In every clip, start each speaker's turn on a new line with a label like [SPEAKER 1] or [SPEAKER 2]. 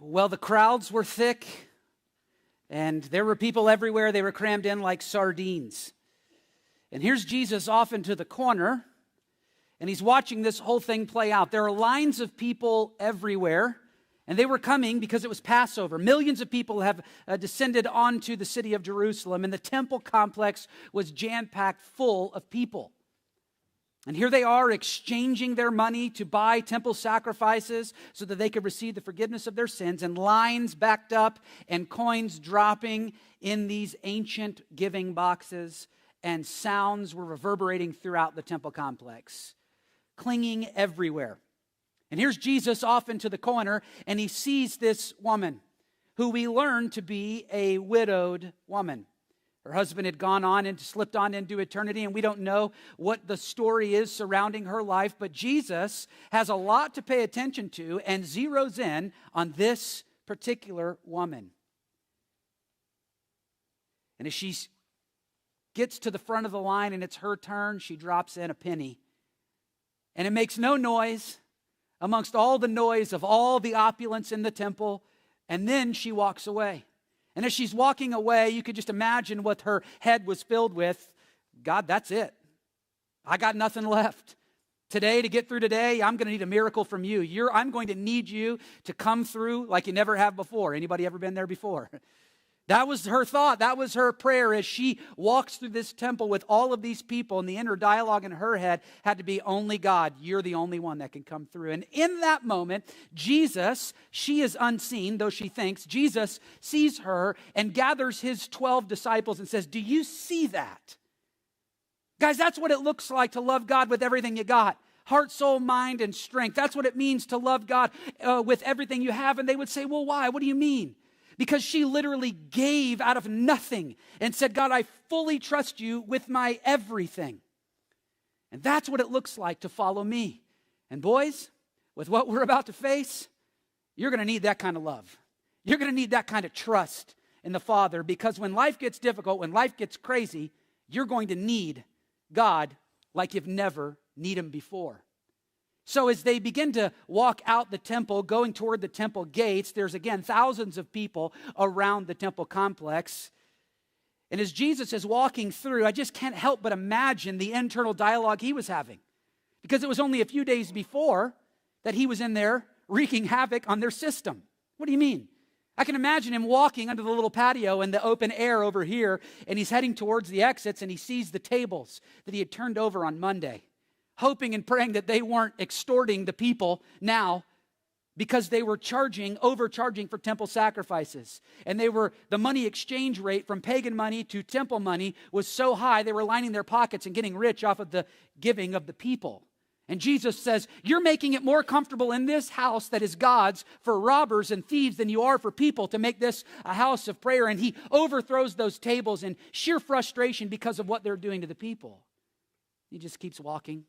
[SPEAKER 1] Well, the crowds were thick, and there were people everywhere. They were crammed in like sardines. And here's Jesus off into the corner, and he's watching this whole thing play out. There are lines of people everywhere, and they were coming because it was Passover. Millions of people have descended onto the city of Jerusalem, and the temple complex was jam-packed full of people. And here they are exchanging their money to buy temple sacrifices so that they could receive the forgiveness of their sins, and lines backed up and coins dropping in these ancient giving boxes, and sounds were reverberating throughout the temple complex, clinging everywhere. And here's Jesus off into the corner, and he sees this woman who we learn to be a widowed woman. Her husband had gone on and slipped on into eternity, and we don't know what the story is surrounding her life, but Jesus has a lot to pay attention to and zeroes in on this particular woman. And as she gets to the front of the line and it's her turn, she drops in a penny. And it makes no noise amongst all the noise of all the opulence in the temple, and then she walks away. And as she's walking away, you could just imagine what her head was filled with. God, that's it. I got nothing left. Today, to get through today, I'm going to need a miracle from you. I'm going to need you to come through like you never have before. Anybody ever been there before? That was her thought. That was her prayer as she walks through this temple with all of these people, and the inner dialogue in her head had to be, only God, you're the only one that can come through. And in that moment, Jesus, she is unseen, though she thinks, Jesus sees her and gathers his 12 disciples and says, do you see that? Guys, that's what it looks like to love God with everything you got. Heart, soul, mind, and strength. That's what it means to love God with everything you have. And they would say, well, why? What do you mean? Because she literally gave out of nothing and said, God, I fully trust you with my everything. And that's what it looks like to follow me. And boys, with what we're about to face, you're going to need that kind of love. You're going to need that kind of trust in the Father, because when life gets difficult, when life gets crazy, you're going to need God like you've never needed him before. So as they begin to walk out the temple, going toward the temple gates, there's again thousands of people around the temple complex. And as Jesus is walking through, I just can't help but imagine the internal dialogue he was having. Because it was only a few days before that he was in there wreaking havoc on their system. What do you mean? I can imagine him walking under the little patio in the open air over here, and he's heading towards the exits, and he sees the tables that he had turned over on Monday, hoping and praying that they weren't extorting the people now, because they were overcharging for temple sacrifices. And the money exchange rate from pagan money to temple money was so high, they were lining their pockets and getting rich off of the giving of the people. And Jesus says, you're making it more comfortable in this house that is God's for robbers and thieves than you are for people to make this a house of prayer. And he overthrows those tables in sheer frustration because of what they're doing to the people. He just keeps walking.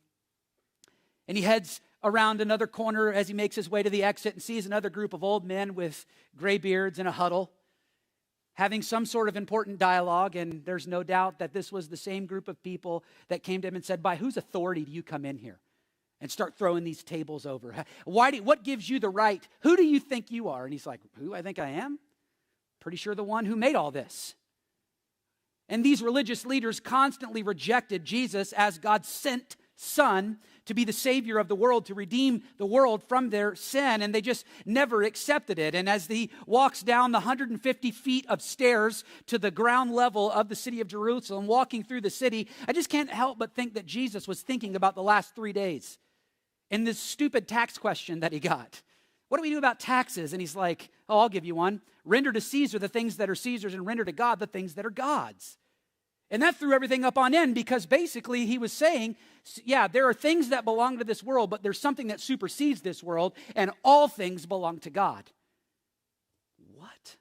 [SPEAKER 1] And he heads around another corner as he makes his way to the exit and sees another group of old men with gray beards in a huddle, having some sort of important dialogue. And there's no doubt that this was the same group of people that came to him and said, by whose authority do you come in here and start throwing these tables over? What gives you the right? Who do you think you are? And he's like, who I think I am? Pretty sure the one who made all this. And these religious leaders constantly rejected Jesus as God's sent Son to be the Savior of the world, to redeem the world from their sin, and they just never accepted it. And as he walks down the 150 feet of stairs to the ground level of the city of Jerusalem, walking through the city, I just can't help but think that Jesus was thinking about the last 3 days and this stupid tax question that he got. What do we do about taxes? And he's like, oh, I'll give you one. Render to Caesar the things that are Caesar's, and render to God the things that are God's. And that threw everything up on end, because basically he was saying, yeah, there are things that belong to this world, but there's something that supersedes this world, and all things belong to God. What?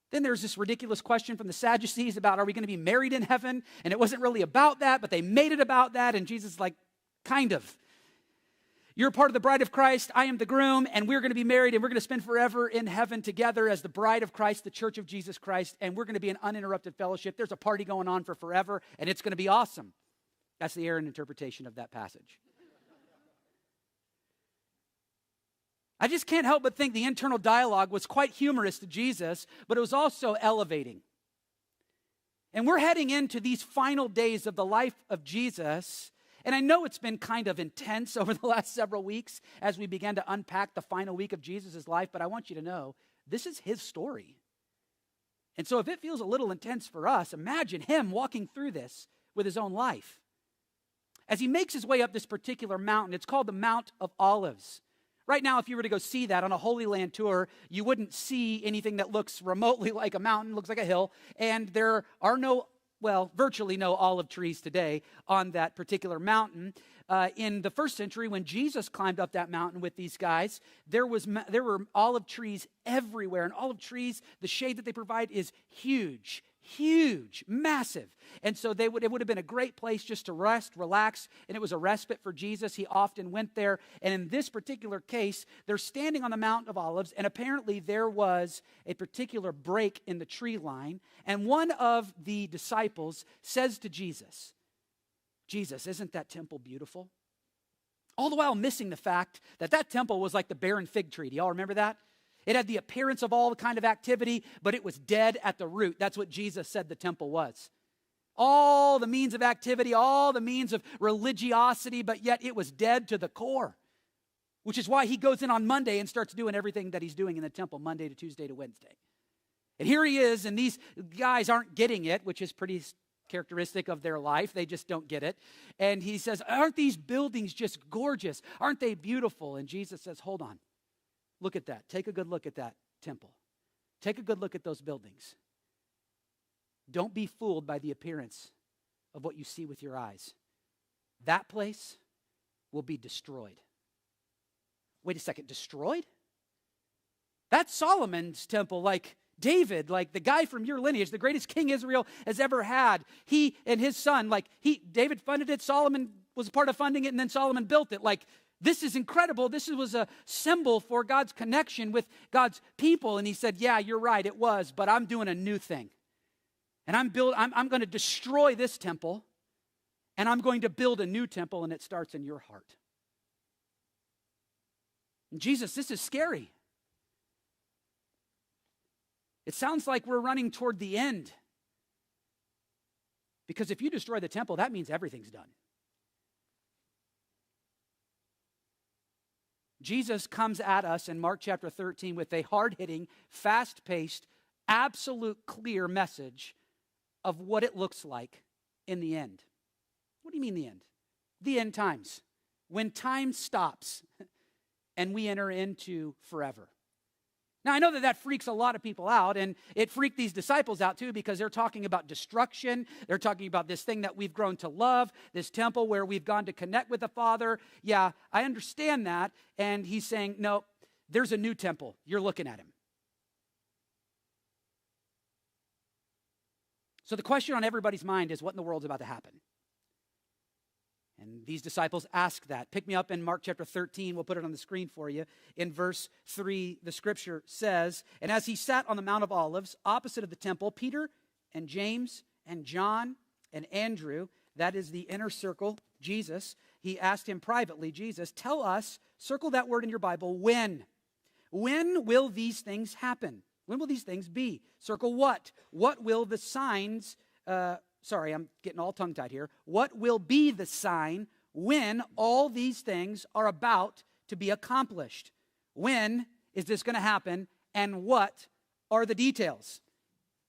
[SPEAKER 1] Then there's this ridiculous question from the Sadducees about, are we going to be married in heaven? And it wasn't really about that, but they made it about that, and Jesus is like, kind of. You're a part of the bride of Christ, I am the groom, and we're going to be married, and we're going to spend forever in heaven together as the bride of Christ, the church of Jesus Christ, and we're going to be in uninterrupted fellowship. There's a party going on for forever, and it's going to be awesome. That's the Aaron interpretation of that passage. I just can't help but think the internal dialogue was quite humorous to Jesus, but it was also elevating. And we're heading into these final days of the life of Jesus. And I know it's been kind of intense over the last several weeks as we began to unpack the final week of Jesus' life, but I want you to know, this is his story. And so if it feels a little intense for us, imagine him walking through this with his own life. As he makes his way up this particular mountain, it's called the Mount of Olives. Right now, if you were to go see that on a Holy Land tour, you wouldn't see anything that looks remotely like a mountain, looks like a hill, and there are virtually no olive trees today on that particular mountain. In the first century, when Jesus climbed up that mountain with these guys, there were olive trees everywhere, and olive trees, the shade that they provide is huge, massive. And so it would have been a great place just to rest, relax, and it was a respite for Jesus. He often went there. And in this particular case, they're standing on the Mount of Olives, and apparently there was a particular break in the tree line. And one of the disciples says to Jesus, "Jesus, isn't that temple beautiful?" All the while missing the fact that that temple was like the barren fig tree. Do y'all remember that? It had the appearance of all the kind of activity, but it was dead at the root. That's what Jesus said the temple was. All the means of activity, all the means of religiosity, but yet it was dead to the core. Which is why he goes in on Monday and starts doing everything that he's doing in the temple, Monday to Tuesday to Wednesday. And here he is, and these guys aren't getting it, which is pretty characteristic of their life. They just don't get it. And he says, "Aren't these buildings just gorgeous? Aren't they beautiful?" And Jesus says, "Hold on. Look at that. Take a good look at that temple. Take a good look at those buildings. Don't be fooled by the appearance of what you see with your eyes. That place will be destroyed." Wait a second, destroyed? That's Solomon's temple, like David, like the guy from your lineage, the greatest king Israel has ever had. He and his son, David funded it, Solomon was a part of funding it, and then Solomon built it. This is incredible. This was a symbol for God's connection with God's people. And he said, "Yeah, you're right, it was, but I'm doing a new thing. And I'm going to destroy this temple, and I'm going to build a new temple, and it starts in your heart." And Jesus, this is scary. It sounds like we're running toward the end. Because if you destroy the temple, that means everything's done. Jesus comes at us in Mark chapter 13 with a hard-hitting, fast-paced, absolute clear message of what it looks like in the end. What do you mean the end? The end times. When time stops and we enter into forever. Now, I know that freaks a lot of people out, and it freaked these disciples out too, because they're talking about destruction. They're talking about this thing that we've grown to love, this temple where we've gone to connect with the Father. Yeah, I understand that. And he's saying, no, there's a new temple. You're looking at him. So the question on everybody's mind is, what in the world's about to happen? And these disciples ask that. Pick me up in Mark chapter 13. We'll put it on the screen for you. In verse 3, the scripture says, "And as he sat on the Mount of Olives, opposite of the temple, Peter and James and John and Andrew," that is the inner circle, Jesus, he asked him privately, "Jesus, tell us," circle that word in your Bible, "when? When will these things happen? When will these things be?" Circle what? What will the signs Sorry, I'm getting all tongue-tied here. What will be the sign when all these things are about to be accomplished? When is this going to happen, and what are the details?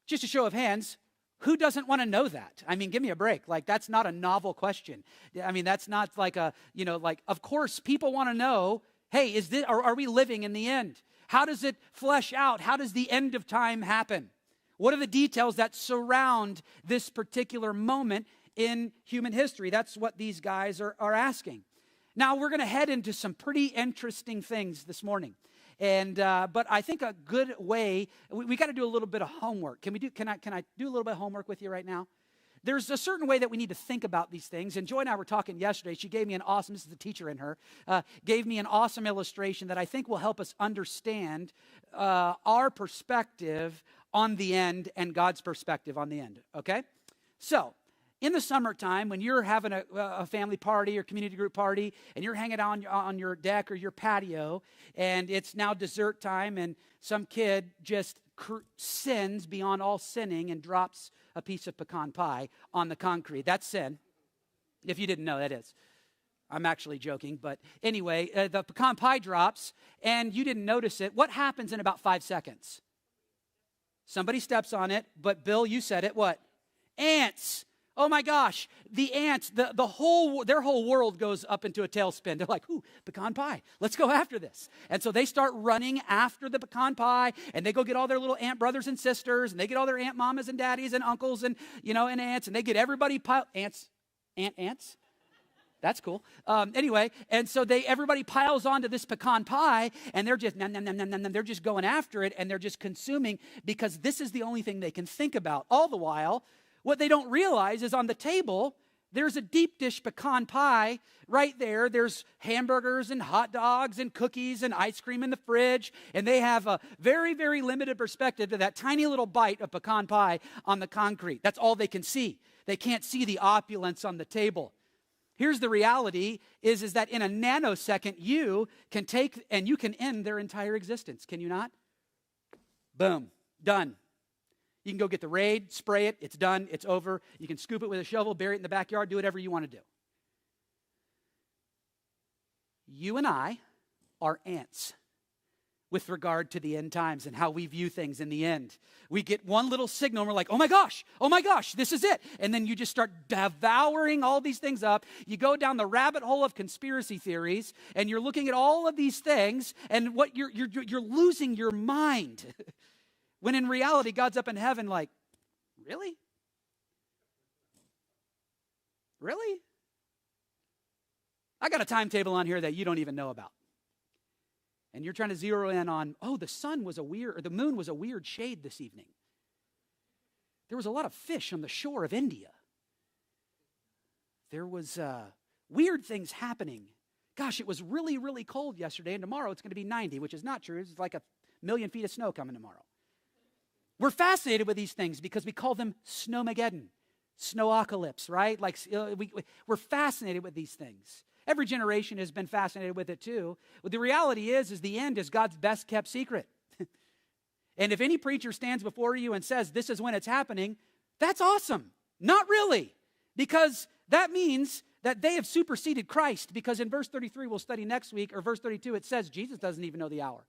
[SPEAKER 1] Just a show of hands, who doesn't want to know that? I mean, give me a break. That's not a novel question. I mean, that's not of course people want to know, hey, are we living in the end? How does it flesh out? How does the end of time happen? What are the details that surround this particular moment in human history? That's what these guys are asking. Now, we're going to head into some pretty interesting things this morning. But I think a good way, we got to do a little bit of homework. Can I do a little bit of homework with you right now? There's a certain way that we need to think about these things. And Joy and I were talking yesterday. She gave me an awesome, this is the teacher in her, gave me an awesome illustration that I think will help us understand our perspective on the end and God's perspective on the end, okay? So, in the summertime, when you're having a family party or community group party, and you're hanging out on your deck or your patio, and it's now dessert time, and some kid just sins beyond all sinning and drops a piece of pecan pie on the concrete. That's sin. If you didn't know, that is. I'm actually joking, but anyway, the pecan pie drops, and you didn't notice it. What happens in about 5 seconds? Somebody steps on it, but Bill, you said it, what? Ants. Oh my gosh, the ants, their whole world goes up into a tailspin. They're like, ooh, pecan pie, let's go after this. And so they start running after the pecan pie, and they go get all their little ant brothers and sisters, and they get all their ant mamas and daddies and uncles and, and aunts, and they get everybody ants? That's cool. Anyway, and so everybody piles onto this pecan pie, and they're just, they're just going after it, and they're just consuming, because this is the only thing they can think about. All the while, what they don't realize is on the table, there's a deep dish pecan pie right there. There's hamburgers and hot dogs and cookies and ice cream in the fridge, and they have a very, very limited perspective to that tiny little bite of pecan pie on the concrete. That's all they can see. They can't see the opulence on the table. Here's the reality is that in a nanosecond, you can take and you can end their entire existence. Can you not? Boom, done. You can go get the Raid, spray it, it's done, it's over. You can scoop it with a shovel, bury it in the backyard, do whatever you want to do. You and I are ants with regard to the end times and how we view things in the end. We get one little signal and we're like, oh my gosh, this is it. And then you just start devouring all these things up. You go down the rabbit hole of conspiracy theories, and you're looking at all of these things, and what you're losing your mind. When in reality, God's up in heaven like, really? Really? I got a timetable on here that you don't even know about. And you're trying to zero in on, the moon was a weird shade this evening. There was a lot of fish on the shore of India. There was weird things happening. Gosh, it was really, really cold yesterday, and tomorrow it's going to be 90, which is not true. It's like 1,000,000 feet of snow coming tomorrow. We're fascinated with these things because we call them snowmageddon, snowocalypse, right? We're fascinated with these things. Every generation has been fascinated with it too. But the reality is the end is God's best kept secret. And if any preacher stands before you and says, this is when it's happening, that's awesome. Not really. Because that means that they have superseded Christ. Because in verse 33 we'll study next week, or verse 32, it says Jesus doesn't even know the hour.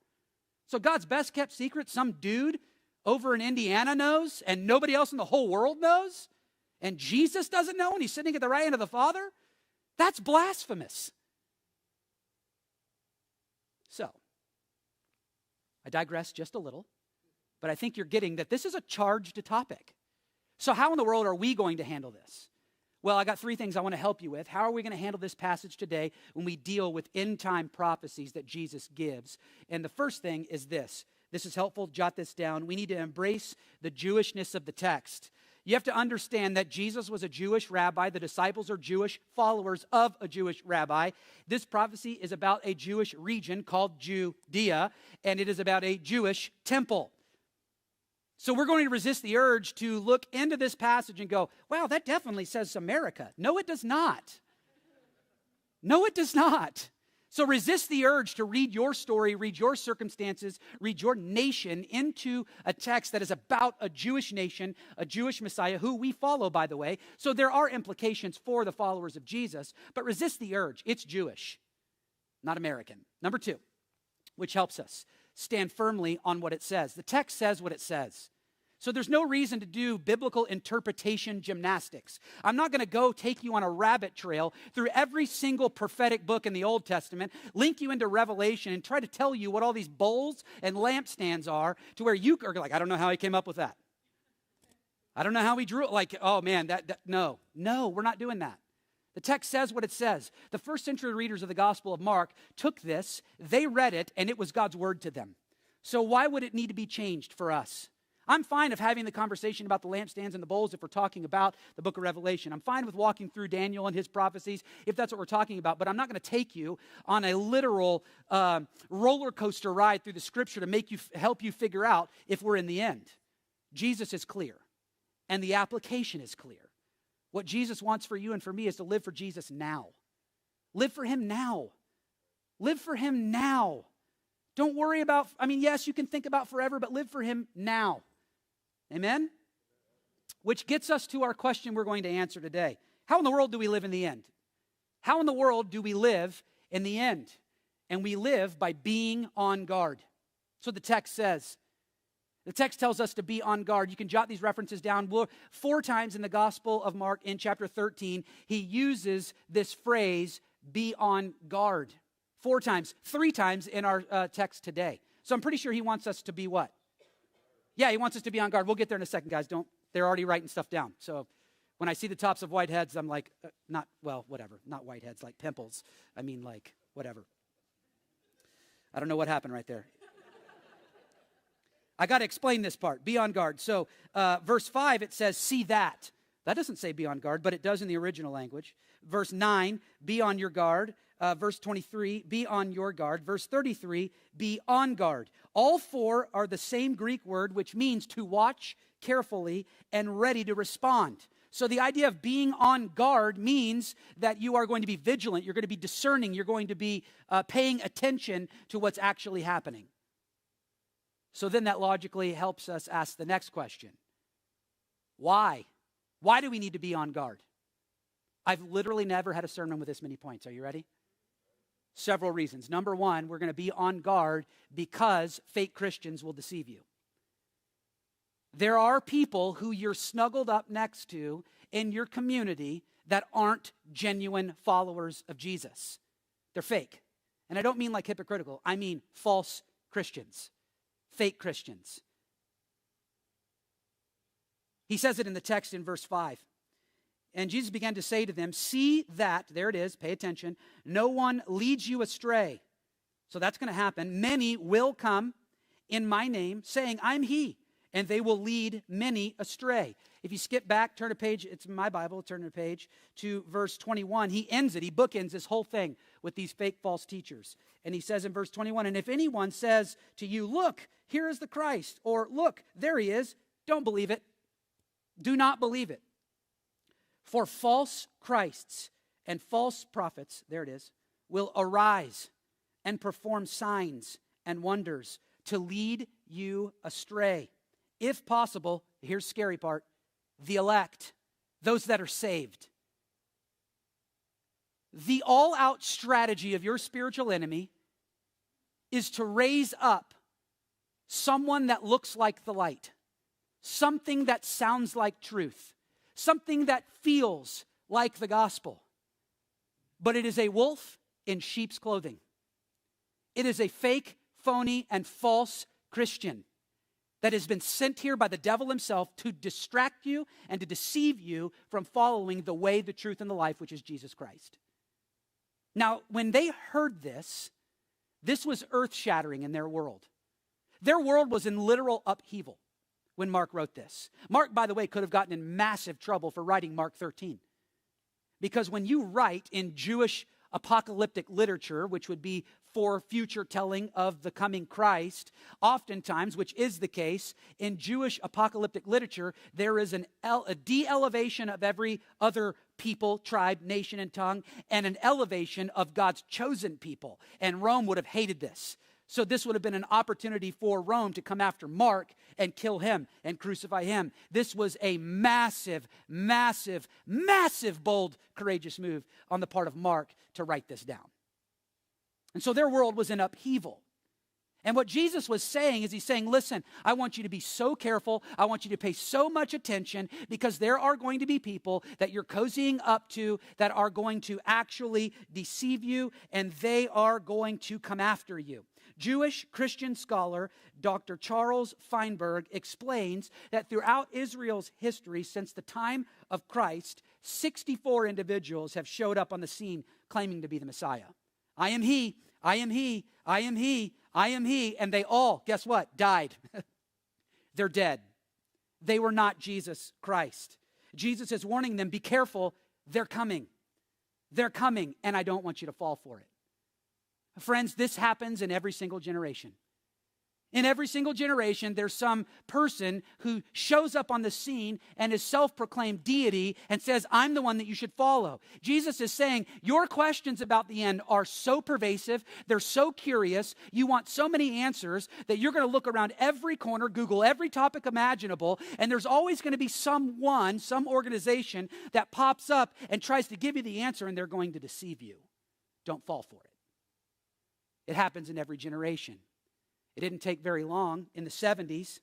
[SPEAKER 1] So God's best kept secret, some dude over in Indiana knows, and nobody else in the whole world knows, and Jesus doesn't know, and he's sitting at the right hand of the Father? That's blasphemous. So, I digress just a little, but I think you're getting that this is a charged topic. So how in the world are we going to handle this? Well, I got 3 things I want to help you with. How are we going to handle this passage today when we deal with end-time prophecies that Jesus gives? And the first thing is this. This is helpful. Jot this down. We need to embrace the Jewishness of the text. You have to understand that Jesus was a Jewish rabbi. The disciples are Jewish followers of a Jewish rabbi. This prophecy is about a Jewish region called Judea, and it is about a Jewish temple. So we're going to resist the urge to look into this passage and go, wow, that definitely says America. No, it does not. No, it does not. So resist the urge to read your story, read your circumstances, read your nation into a text that is about a Jewish nation, a Jewish Messiah, who we follow, by the way. So there are implications for the followers of Jesus, but resist the urge. It's Jewish, not American. Number 2, which helps us stand firmly on what it says. The text says what it says. So there's no reason to do biblical interpretation gymnastics. I'm not going to go take you on a rabbit trail through every single prophetic book in the Old Testament, link you into Revelation, and try to tell you what all these bowls and lampstands are to where you are like, I don't know how he came up with that. I don't know how he drew it. Like, oh man, no, we're not doing that. The text says what it says. The first century readers of the Gospel of Mark took this, they read it, and it was God's word to them. So why would it need to be changed for us? I'm fine of having the conversation about the lampstands and the bowls if we're talking about the book of Revelation. I'm fine with walking through Daniel and his prophecies if that's what we're talking about, but I'm not going to take you on a literal roller coaster ride through the scripture to help you figure out if we're in the end. Jesus is clear, and the application is clear. What Jesus wants for you and for me is to live for Jesus now. Live for him now. Live for him now. Don't worry about, yes, you can think about forever, but live for him now. Amen? Which gets us to our question we're going to answer today. How in the world do we live in the end? How in the world do we live in the end? And we live by being on guard. That's what the text says. The text tells us to be on guard. You can jot these references down. 4 times in the Gospel of Mark in chapter 13, he uses this phrase, be on guard. 4 times, 3 times in our text today. So I'm pretty sure he wants us to be what? Yeah, he wants us to be on guard. We'll get there in a second, guys. They're already writing stuff down. So when I see the tops of white heads, I'm like, whatever. Not white heads, like pimples. Whatever. I don't know what happened right there. I got to explain this part. Be on guard. So verse 5, it says, see that. That doesn't say be on guard, but it does in the original language. Verse 9, be on your guard. Verse 23, be on your guard. Verse 33, be on guard. All 4 are the same Greek word, which means to watch carefully and ready to respond. So the idea of being on guard means that you are going to be vigilant, you're going to be discerning, you're going to be paying attention to what's actually happening. So then that logically helps us ask the next question. Why? Why do we need to be on guard? I've literally never had a sermon with this many points. Are you ready? Several reasons. Number 1, we're going to be on guard because fake Christians will deceive you. There are people who you're snuggled up next to in your community that aren't genuine followers of Jesus. They're fake. And I don't mean like hypocritical. I mean false Christians, fake Christians. He says it in the text in verse 5. And Jesus began to say to them, see that, there it is, pay attention, no one leads you astray. So that's going to happen. Many will come in my name, saying, I'm he, and they will lead many astray. If you skip back, turn a page, it's in my Bible, turn a page to verse 21. He ends it, he bookends this whole thing with these fake false teachers. And he says in verse 21, and if anyone says to you, look, here is the Christ, or look, there he is, don't believe it. Do not believe it. For false Christs and false prophets, there it is, will arise and perform signs and wonders to lead you astray. If possible, here's the scary part, the elect, those that are saved. The all-out strategy of your spiritual enemy is to raise up someone that looks like the light, something that sounds like truth, something that feels like the gospel. But it is a wolf in sheep's clothing. It is a fake, phony, and false Christian that has been sent here by the devil himself to distract you and to deceive you from following the way, the truth, and the life, which is Jesus Christ. Now, when they heard this was earth-shattering in their world. Their world was in literal upheaval when Mark wrote this. Mark, by the way, could have gotten in massive trouble for writing Mark 13. Because when you write in Jewish apocalyptic literature, which would be for future telling of the coming Christ, oftentimes, which is the case, in Jewish apocalyptic literature, there is a de-elevation of every other people, tribe, nation, and tongue, and an elevation of God's chosen people. And Rome would have hated this. So this would have been an opportunity for Rome to come after Mark and kill him and crucify him. This was a massive, massive, massive, bold, courageous move on the part of Mark to write this down. And so their world was in upheaval. And what Jesus was saying is he's saying, listen, I want you to be so careful. I want you to pay so much attention because there are going to be people that you're cozying up to that are going to actually deceive you and they are going to come after you. Jewish Christian scholar Dr. Charles Feinberg explains that throughout Israel's history since the time of Christ, 64 individuals have showed up on the scene claiming to be the Messiah. I am he, I am he, I am he, I am he, and they all, guess what, died. They're dead. They were not Jesus Christ. Jesus is warning them, be careful, they're coming. They're coming, and I don't want you to fall for it. Friends, this happens in every single generation. In every single generation, there's some person who shows up on the scene and is self-proclaimed deity and says, I'm the one that you should follow. Jesus is saying, your questions about the end are so pervasive, they're so curious, you want so many answers that you're going to look around every corner, Google every topic imaginable, and there's always going to be someone, some organization that pops up and tries to give you the answer, and they're going to deceive you. Don't fall for it. It happens in every generation. It didn't take very long. In the 70s,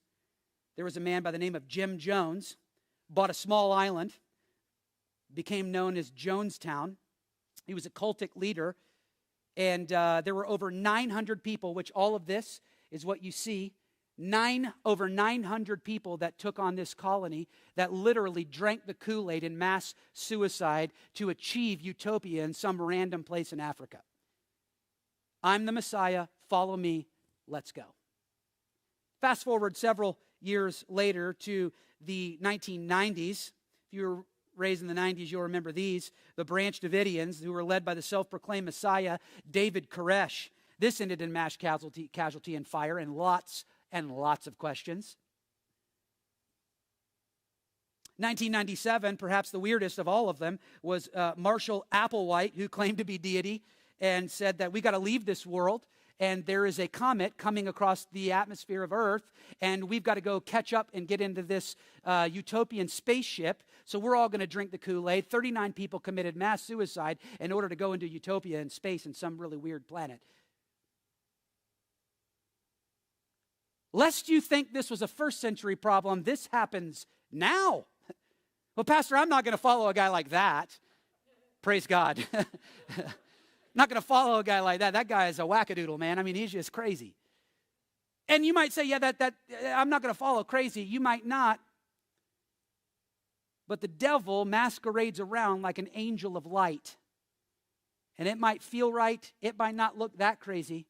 [SPEAKER 1] there was a man by the name of Jim Jones, bought a small island, became known as Jonestown. He was a cultic leader, and there were over 900 people, which all of this is what you see, over 900 people that took on this colony that literally drank the Kool-Aid in mass suicide to achieve utopia in some random place in Africa. I'm the Messiah, follow me. Let's go. Fast forward several years later to the 1990s. If you were raised in the 90s, you'll remember these. The Branch Davidians, who were led by the self-proclaimed Messiah, David Koresh. This ended in mass casualty and fire and lots of questions. 1997, perhaps the weirdest of all of them, was Marshall Applewhite, who claimed to be deity and said that we got to leave this world. And there is a comet coming across the atmosphere of Earth, and we've got to go catch up and get into this utopian spaceship. So we're all going to drink the Kool-Aid. 39 people committed mass suicide in order to go into utopia in space in some really weird planet. Lest you think this was a first century problem, this happens now. Well, Pastor, I'm not going to follow a guy like that. Praise God. Not going to follow a guy like that. That guy is a wackadoodle, man. I mean, he's just crazy. And you might say, yeah, that I'm not going to follow crazy. You might not. But the devil masquerades around like an angel of light. And it might feel right. It might not look that crazy.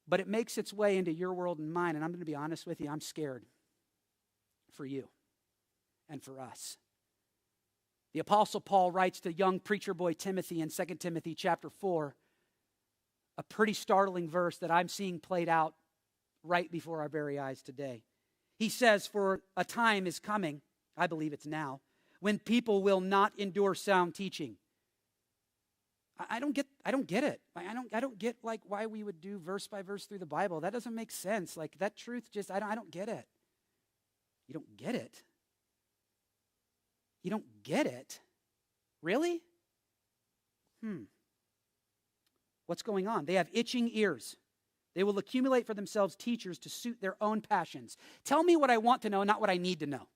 [SPEAKER 1] But it makes its way into your world and mine. And I'm going to be honest with you, I'm scared for you and for us. The Apostle Paul writes to young preacher boy Timothy in 2 Timothy chapter 4, a pretty startling verse that I'm seeing played out right before our very eyes today. He says, for a time is coming, I believe it's now, when people will not endure sound teaching. I don't get it. I don't get like why we would do verse by verse through the Bible. That doesn't make sense. Like that truth just, I don't get it. You don't get it? You don't get it? Really? What's going on? They have itching ears. They will accumulate for themselves teachers to suit their own passions. Tell me what I want to know, not what I need to know.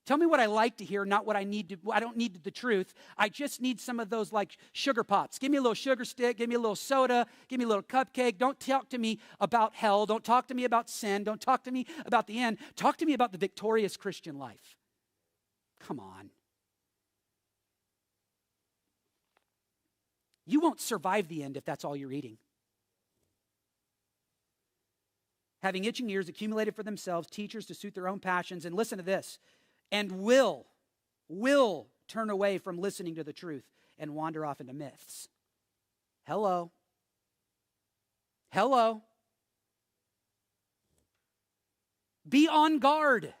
[SPEAKER 1] Tell me what I like to hear, not what I need to. I don't need the truth. I just need some of those like sugar pops. Give me a little sugar stick. Give me a little soda. Give me a little cupcake. Don't talk to me about hell. Don't talk to me about sin. Don't talk to me about the end. Talk to me about the victorious Christian life. Come on. You won't survive the end if that's all you're eating. Having itching ears accumulated for themselves teachers to suit their own passions, and listen to this, and will turn away from listening to the truth and wander off into myths. Hello. Be on guard,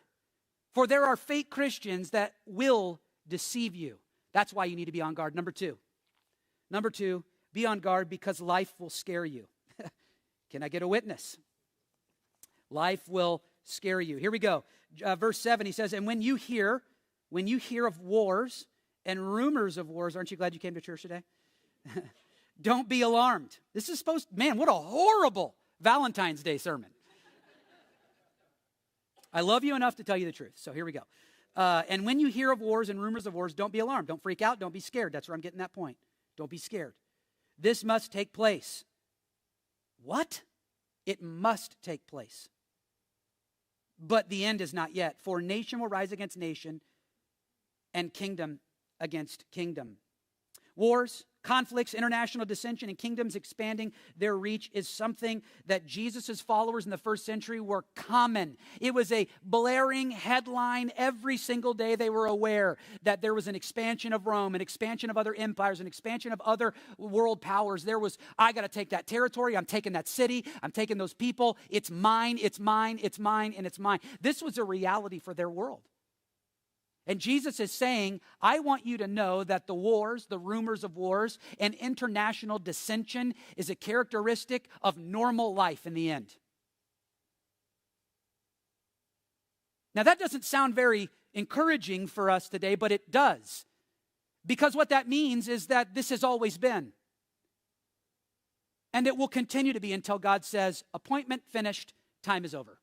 [SPEAKER 1] for there are fake Christians that will deceive you. That's why you need to be on guard. Number two, be on guard because life will scare you. Can I get a witness? Life will scare you. Here we go. Verse 7, he says, and when you hear of wars and rumors of wars, aren't you glad you came to church today? Don't be alarmed. This is man, what a horrible Valentine's Day sermon. I love you enough to tell you the truth. So here we go. And when you hear of wars and rumors of wars, don't be alarmed. Don't freak out. Don't be scared. That's where I'm getting that point. Don't be scared. This must take place. What? It must take place. But the end is not yet. For nation will rise against nation and kingdom against kingdom. Wars, conflicts, international dissension, and kingdoms expanding their reach is something that Jesus' followers in the first century were common. It was a blaring headline every single day. They were aware that there was an expansion of Rome, an expansion of other empires, an expansion of other world powers. There was, I got to take that territory. I'm taking that city. I'm taking those people. It's mine, it's mine, it's mine, and it's mine. This was a reality for their world. And Jesus is saying, I want you to know that the wars, the rumors of wars, and international dissension is a characteristic of normal life in the end. Now, that doesn't sound very encouraging for us today, but it does. Because what that means is that this has always been. And it will continue to be until God says, appointment finished, time is over.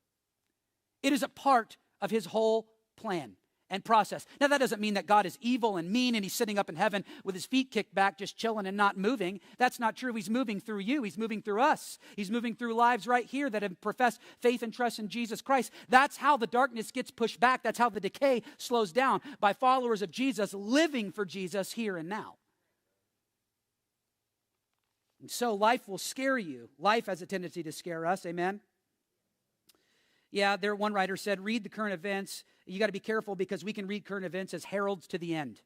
[SPEAKER 1] It is a part of his whole plan and process. Now, that doesn't mean that God is evil and mean and he's sitting up in heaven with his feet kicked back, just chilling and not moving. That's not true. He's moving through you. He's moving through us. He's moving through lives right here that have professed faith and trust in Jesus Christ. That's how the darkness gets pushed back. That's how the decay slows down, by followers of Jesus living for Jesus here and now. And so life will scare you. Life has a tendency to scare us. Amen? Yeah, one writer said, read the current events. You got to be careful because we can read current events as heralds to the end.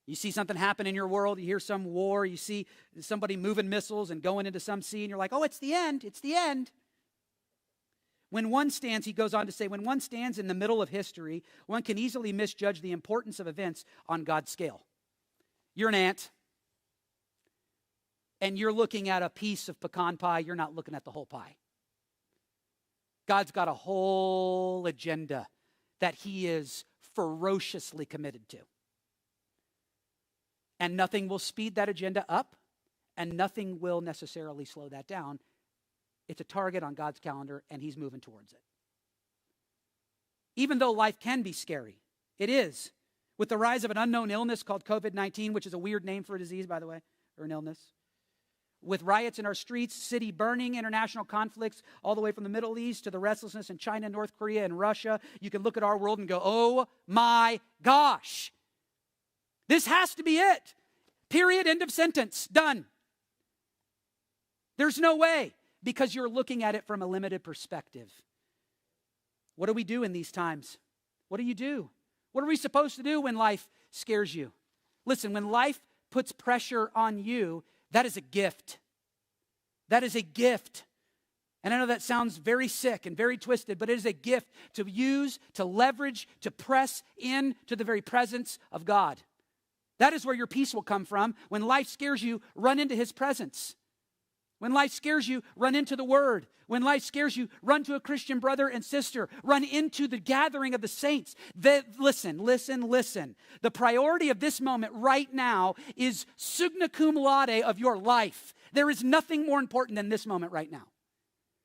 [SPEAKER 1] You see something happen in your world, you hear some war, you see somebody moving missiles and going into some sea, and you're like, oh, it's the end, it's the end. When one stands, he goes on to say, when one stands in the middle of history, one can easily misjudge the importance of events on God's scale. You're an ant, and you're looking at a piece of pecan pie, you're not looking at the whole pie. God's got a whole agenda that he is ferociously committed to. And nothing will speed that agenda up, and nothing will necessarily slow that down. It's a target on God's calendar, and he's moving towards it. Even though life can be scary, it is. With the rise of an unknown illness called COVID-19, which is a weird name for a disease, by the way, or an illness. With riots in our streets, city burning, international conflicts, all the way from the Middle East to the restlessness in China, North Korea, and Russia, you can look at our world and go, oh my gosh. This has to be it. Period, end of sentence, done. There's no way, because you're looking at it from a limited perspective. What do we do in these times? What do you do? What are we supposed to do when life scares you? Listen, when life puts pressure on you, that is a gift. That is a gift. And I know that sounds very sick and very twisted, but it is a gift to use, to leverage, to press into the very presence of God. That is where your peace will come from. When life scares you, run into his presence. When life scares you, run into the Word. When life scares you, run to a Christian brother and sister. Run into the gathering of the saints. Listen. The priority of this moment right now is summa cum laude of your life. There is nothing more important than this moment right now.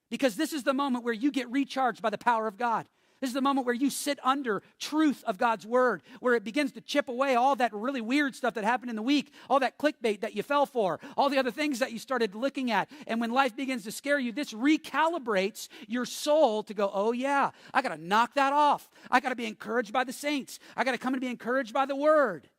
[SPEAKER 1] Because this is the moment where you get recharged by the power of God. This is the moment where you sit under truth of God's word, where it begins to chip away all that really weird stuff that happened in the week, all that clickbait that you fell for, all the other things that you started looking at. And when life begins to scare you, this recalibrates your soul to go, oh yeah, I got to knock that off. I got to be encouraged by the saints. I got to come and be encouraged by the word.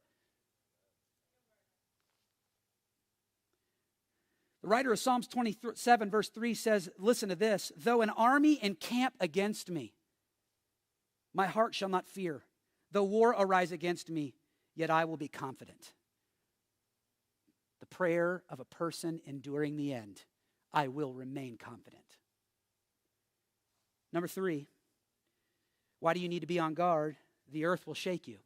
[SPEAKER 1] The writer of Psalms 27 verse 3 says, listen to this, though an army encamp against me, my heart shall not fear. Though war arise against me, yet I will be confident. The prayer of a person enduring the end, I will remain confident. Number 3, why do you need to be on guard? The earth will shake you.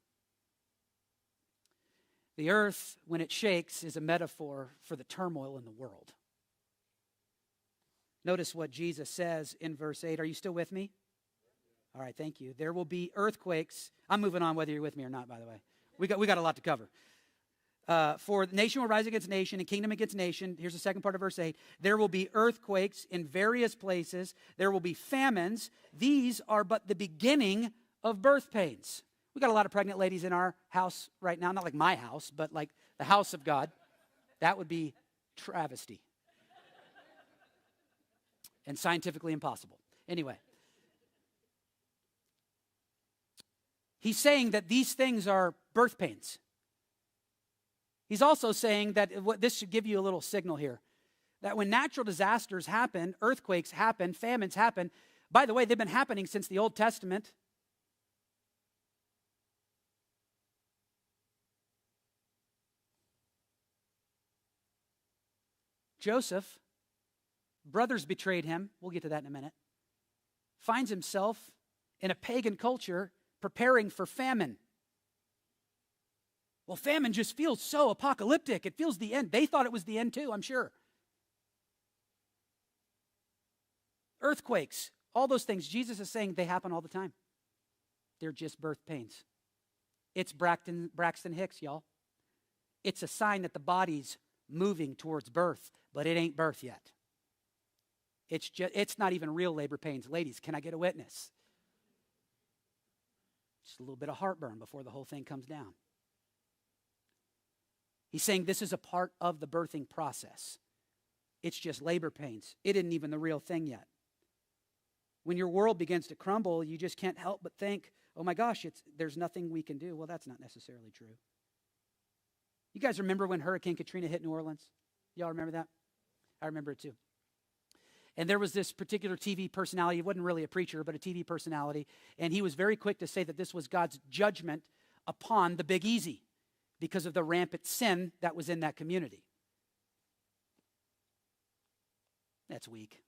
[SPEAKER 1] The earth, when it shakes, is a metaphor for the turmoil in the world. Notice what Jesus says in verse 8. Are you still with me? All right, thank you. There will be earthquakes. I'm moving on whether you're with me or not, by the way. We got a lot to cover. For nation will rise against nation and kingdom against nation. Here's the second part of verse 8. There will be earthquakes in various places. There will be famines. These are but the beginning of birth pains. We got a lot of pregnant ladies in our house right now. Not like my house, but like the house of God. That would be travesty. And scientifically impossible. Anyway. He's saying that these things are birth pains. He's also saying that this should give you a little signal here, that when natural disasters happen, earthquakes happen, famines happen, by the way, they've been happening since the Old Testament. Joseph, brothers betrayed him. We'll get to that in a minute. Finds himself in a pagan culture preparing for famine. Well, famine just feels so apocalyptic. It feels the end. They thought it was the end too, I'm sure. Earthquakes, all those things. Jesus is saying they happen all the time. They're just birth pains. It's Braxton Hicks, y'all. It's a sign that the body's moving towards birth, but it ain't birth yet. It's not even real labor pains. Ladies, can I get a witness? Just a little bit of heartburn before the whole thing comes down. He's saying this is a part of the birthing process. It's just labor pains. It isn't even the real thing yet. When your world begins to crumble, you just can't help but think, oh my gosh, there's nothing we can do. Well, that's not necessarily true. You guys remember when Hurricane Katrina hit New Orleans? Y'all remember that? I remember it too. And there was this particular TV personality. He wasn't really a preacher, but a TV personality. And he was very quick to say that this was God's judgment upon the Big Easy because of the rampant sin that was in that community. That's weak.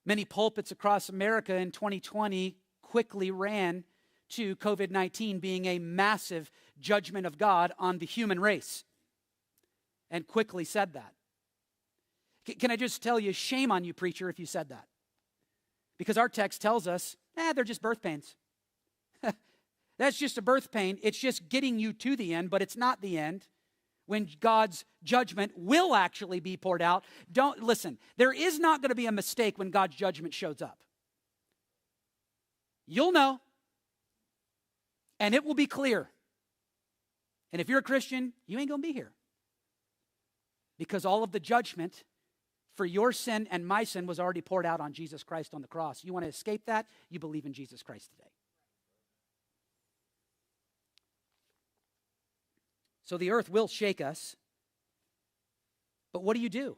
[SPEAKER 1] Many pulpits across America in 2020 quickly ran to COVID-19 being a massive judgment of God on the human race, and quickly said that. Can I just tell you, shame on you, preacher, if you said that. Because our text tells us, they're just birth pains. That's just a birth pain. It's just getting you to the end, but it's not the end. When God's judgment will actually be poured out. Listen, there is not going to be a mistake when God's judgment shows up. You'll know. And it will be clear. And if you're a Christian, you ain't going to be here. Because all of the judgment for your sin and my sin was already poured out on Jesus Christ on the cross. You want to escape that? You believe in Jesus Christ today. So the earth will shake us. But what do you do?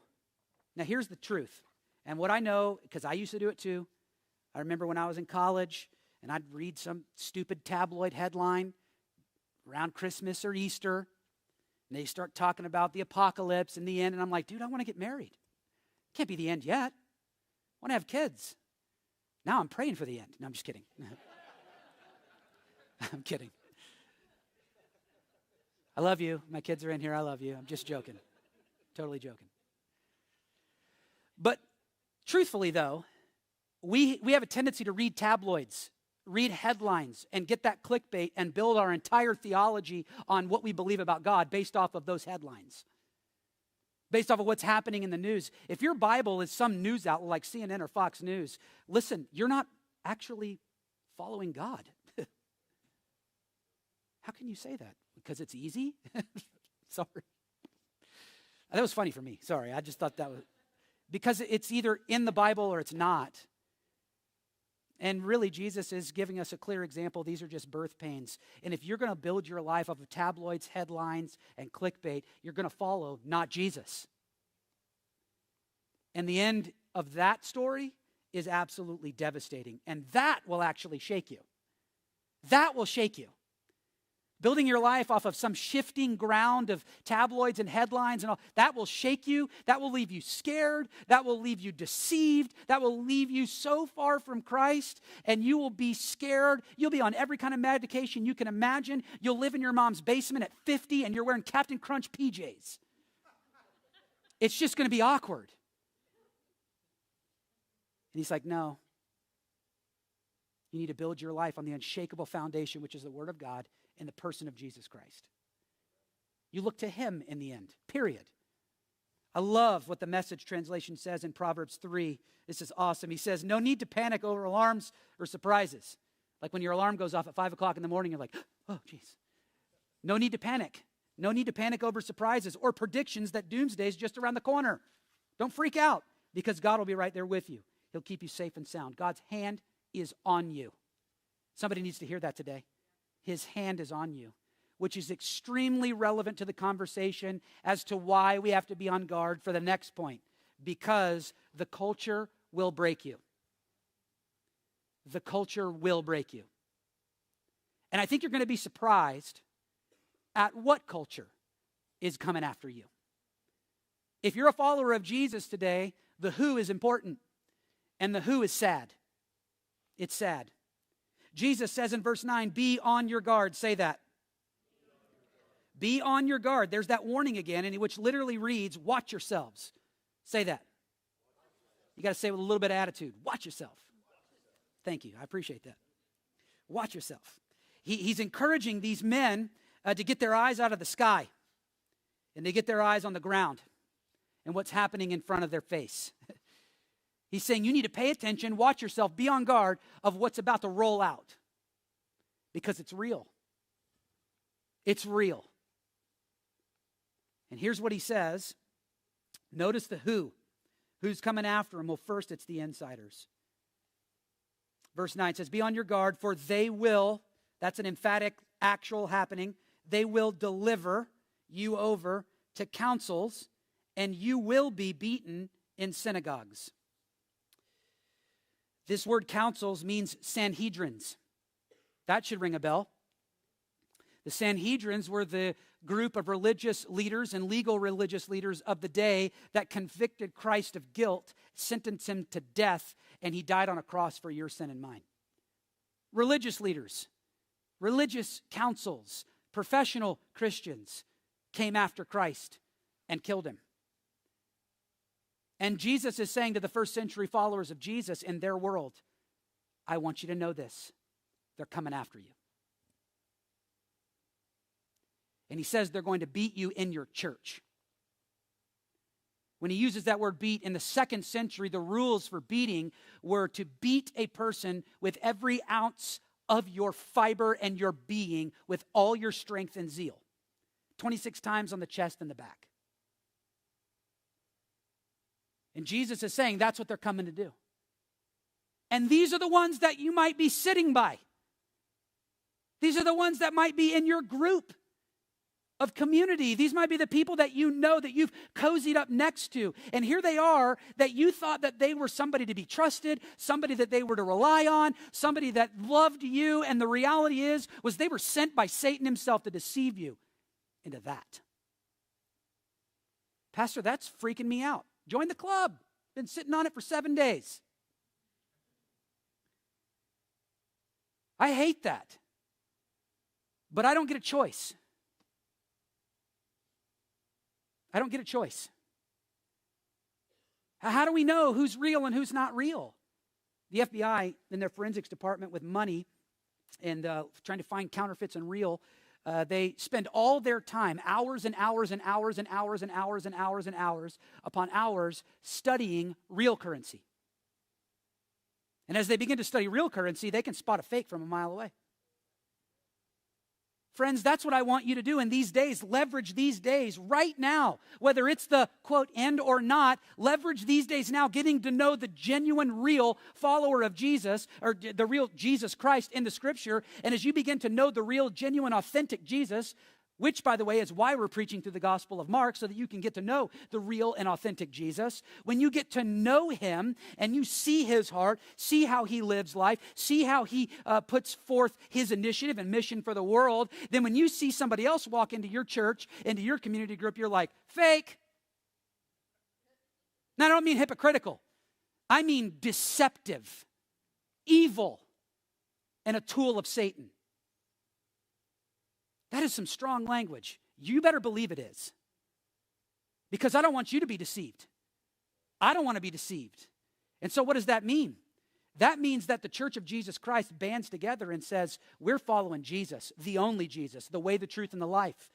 [SPEAKER 1] Now here's the truth. And what I know, because I used to do it too. I remember when I was in college and I'd read some stupid tabloid headline around Christmas or Easter. And they start talking about the apocalypse and the end. And I'm like, dude, I want to get married. Can't be the end yet. I want to have kids. Now I'm praying for the end. No, I'm just kidding. I'm kidding. I love you. My kids are in here. I love you. I'm just joking. Totally joking. But truthfully, though, we have a tendency to read tabloids, read headlines, and get that clickbait and build our entire theology on what we believe about God based off of those headlines, based off of what's happening in the news. If your Bible is some news outlet like CNN or Fox News, listen, you're not actually following God. How can you say that? Because it's easy? Sorry. That was funny for me. Sorry, I just thought that was... Because it's either in the Bible or it's not. And really, Jesus is giving us a clear example. These are just birth pains. And if you're going to build your life off of tabloids, headlines, and clickbait, you're going to follow not Jesus. And the end of that story is absolutely devastating. And that will actually shake you. That will shake you. Building your life off of some shifting ground of tabloids and headlines and all, that will shake you. That will leave you scared. That will leave you deceived. That will leave you so far from Christ, and you will be scared. You'll be on every kind of medication you can imagine. You'll live in your mom's basement at 50, and you're wearing Captain Crunch PJs. It's just going to be awkward. And he's like, no. You need to build your life on the unshakable foundation, which is the Word of God, in the person of Jesus Christ. You look to him in the end, period. I love what the Message translation says in Proverbs 3. This is awesome. He says, no need to panic over alarms or surprises. Like when your alarm goes off at 5 o'clock in the morning, you're like, oh, geez. No need to panic. No need to panic over surprises or predictions that doomsday is just around the corner. Don't freak out, because God will be right there with you. He'll keep you safe and sound. God's hand is on you. Somebody needs to hear that today. His hand is on you. which is extremely relevant to the conversation as to why we have to be on guard for the next point. Because the culture will break you. The culture will break you. And I think you're going to be surprised at what culture is coming after you. If you're a follower of Jesus today, the who is important, and the who is sad. It's sad. Jesus says in verse 9, be on your guard. Say that. Be on your guard. There's that warning again, and which literally reads, watch yourselves. Say that. You got to say it with a little bit of attitude. Watch yourself. Thank you. I appreciate that. Watch yourself. He's encouraging these men to get their eyes out of the sky, and they get their eyes on the ground and what's happening in front of their face. He's saying you need to pay attention, watch yourself, be on guard of what's about to roll out. Because it's real. It's real. And here's what he says. Notice the who. Who's coming after him? Well, first it's the insiders. Verse 9 says, be on your guard, for they will, that's an emphatic, actual happening, they will deliver you over to councils, and you will be beaten in synagogues. This word councils means Sanhedrins. That should ring a bell. The Sanhedrins were the group of religious leaders and legal religious leaders of the day that convicted Christ of guilt, sentenced him to death, and he died on a cross for your sin and mine. Religious leaders, religious councils, professional Christians came after Christ and killed him. And Jesus is saying to the first century followers of Jesus in their world, I want you to know this. They're coming after you. And he says they're going to beat you in your church. When he uses that word beat in the second century, the rules for beating were to beat a person with every ounce of your fiber and your being with all your strength and zeal. 26 times on the chest and the back. And Jesus is saying that's what they're coming to do. And these are the ones that you might be sitting by. These are the ones that might be in your group of community. These might be the people that you know that you've cozied up next to. And here they are that you thought that they were somebody to be trusted, somebody that they were to rely on, somebody that loved you. And the reality was they were sent by Satan himself to deceive you into that. Pastor, that's freaking me out. Join the club. Been sitting on it for 7 days. I hate that. But I don't get a choice. I don't get a choice. How do we know who's real and who's not real? The FBI, in their forensics department with money and trying to find counterfeits and real, they spend all their time, hours and hours and hours and hours and hours and hours and hours upon hours studying real currency. And as they begin to study real currency, they can spot a fake from a mile away. Friends, that's what I want you to do in these days. Leverage these days right now. Whether it's the, quote, end or not, leverage these days now, getting to know the genuine, real follower of Jesus, or the real Jesus Christ in the Scripture. And as you begin to know the real, genuine, authentic Jesus, which, by the way, is why we're preaching through the Gospel of Mark, so that you can get to know the real and authentic Jesus. When you get to know him and you see his heart, see how he lives life, see how he puts forth his initiative and mission for the world, then when you see somebody else walk into your church, into your community group, you're like, fake. Now, I don't mean hypocritical. I mean deceptive, evil, and a tool of Satan. That is some strong language. You better believe it is. Because I don't want you to be deceived. I don't want to be deceived. And so what does that mean? That means that the Church of Jesus Christ bands together and says, we're following Jesus, the only Jesus, the way, the truth, and the life.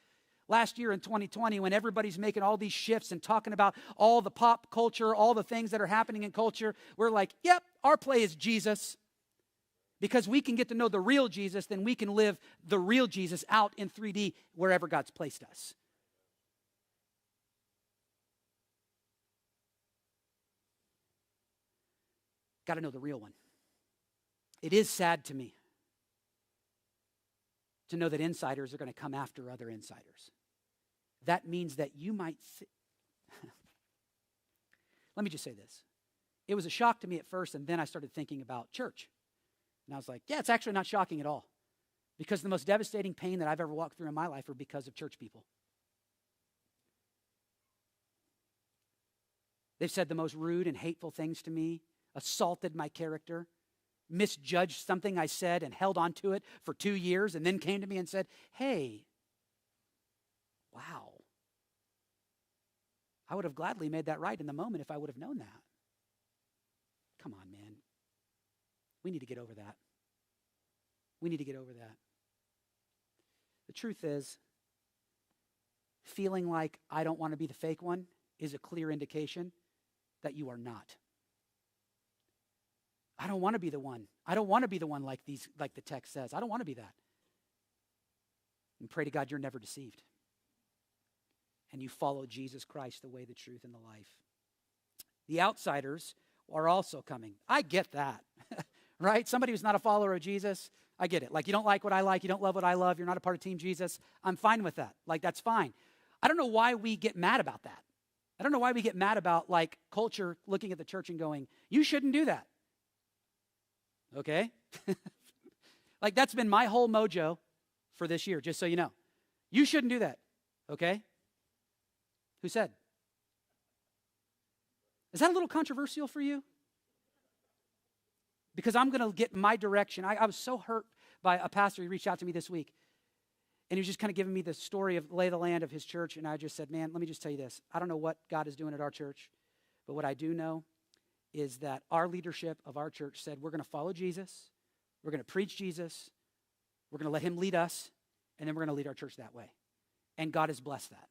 [SPEAKER 1] Last year in 2020, when everybody's making all these shifts and talking about all the pop culture, all the things that are happening in culture, we're like, yep, our play is Jesus. Because we can get to know the real Jesus, then we can live the real Jesus out in 3D wherever God's placed us. Got to know the real one. It is sad to me to know that insiders are going to come after other insiders. That means that you might... Let me just say this. It was a shock to me at first, and then I started thinking about church. And I was like, yeah, it's actually not shocking at all. Because the most devastating pain that I've ever walked through in my life are because of church people. They've said the most rude and hateful things to me, assaulted my character, misjudged something I said and held on to it for 2 years, and then came to me and said, hey, wow. I would have gladly made that right in the moment if I would have known that. Come on, man. We need to get over that. We need to get over that. The truth is, feeling like I don't want to be the fake one is a clear indication that you are not. I don't want to be the one. I don't want to be the one like the text says. I don't want to be that. And pray to God you're never deceived. And you follow Jesus Christ, the way, the truth, and the life. The outsiders are also coming. I get that, right? Somebody who's not a follower of Jesus, I get it. Like, you don't like what I like, you don't love what I love, you're not a part of Team Jesus. I'm fine with that. Like, that's fine. I don't know why we get mad about that. I don't know why we get mad about, like, culture looking at the church and going, you shouldn't do that. Okay? Like, that's been my whole mojo for this year, just so you know. You shouldn't do that. Okay? Who said? Is that a little controversial for you? Because I'm going to get my direction. I was so hurt by a pastor. He reached out to me this week. And he was just kind of giving me the story of lay of the land of his church. And I just said, man, let me just tell you this. I don't know what God is doing at our church. But what I do know is that our leadership of our church said, we're going to follow Jesus. We're going to preach Jesus. We're going to let him lead us. And then we're going to lead our church that way. And God has blessed that.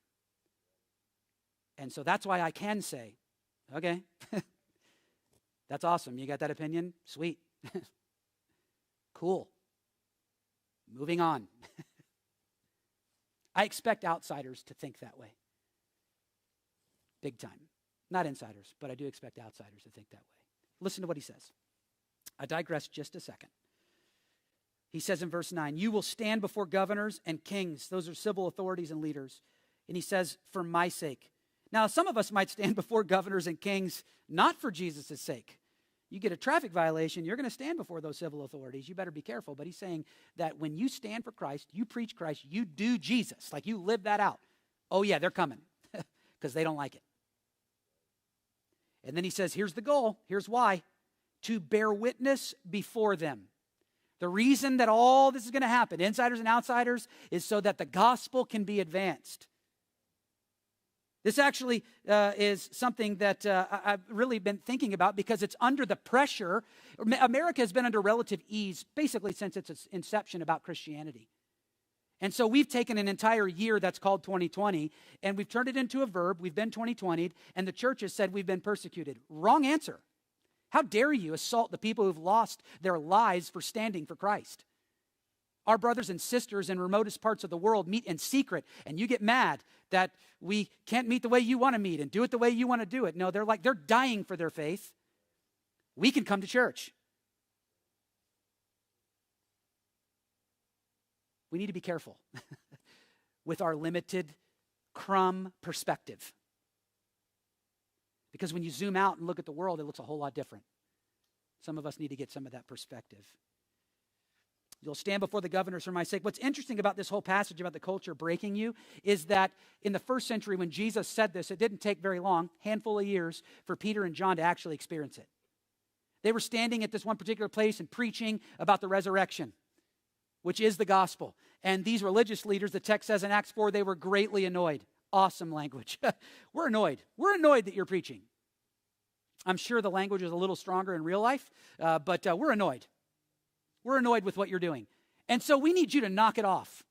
[SPEAKER 1] And so that's why I can say, okay, that's awesome. You got that opinion? Sweet. Cool. Moving on. I expect outsiders to think that way. Big time. Not insiders, but I do expect outsiders to think that way. Listen to what he says. I digress just a second. He says in verse 9, you will stand before governors and kings. Those are civil authorities and leaders. And he says, for my sake. Now, some of us might stand before governors and kings not for Jesus' sake. You get a traffic violation, you're going to stand before those civil authorities. You better be careful. But he's saying that when you stand for Christ, you preach Christ, you do Jesus. Like, you live that out. Oh, yeah, they're coming because they don't like it. And then he says, here's the goal. Here's why. To bear witness before them. The reason that all this is going to happen, insiders and outsiders, is so that the gospel can be advanced. This actually is something that I've really been thinking about because it's under the pressure. America has been under relative ease basically since its inception about Christianity. And so we've taken an entire year that's called 2020 and we've turned it into a verb. We've been 2020'd and the church has said we've been persecuted. Wrong answer. How dare you assault the people who've lost their lives for standing for Christ? Our brothers and sisters in remotest parts of the world meet in secret, and you get mad that we can't meet the way you want to meet and do it the way you want to do it. No, they're dying for their faith. We can come to church. We need to be careful with our limited crumb perspective. Because when you zoom out and look at the world, it looks a whole lot different. Some of us need to get some of that perspective. You'll stand before the governors for my sake. What's interesting about this whole passage about the culture breaking you is that in the first century when Jesus said this, it didn't take very long, handful of years, for Peter and John to actually experience it. They were standing at this one particular place and preaching about the resurrection, which is the gospel. And these religious leaders, the text says in Acts 4, they were greatly annoyed. Awesome language. We're annoyed. We're annoyed that you're preaching. I'm sure the language is a little stronger in real life, but we're annoyed. We're annoyed with what you're doing. And so we need you to knock it off.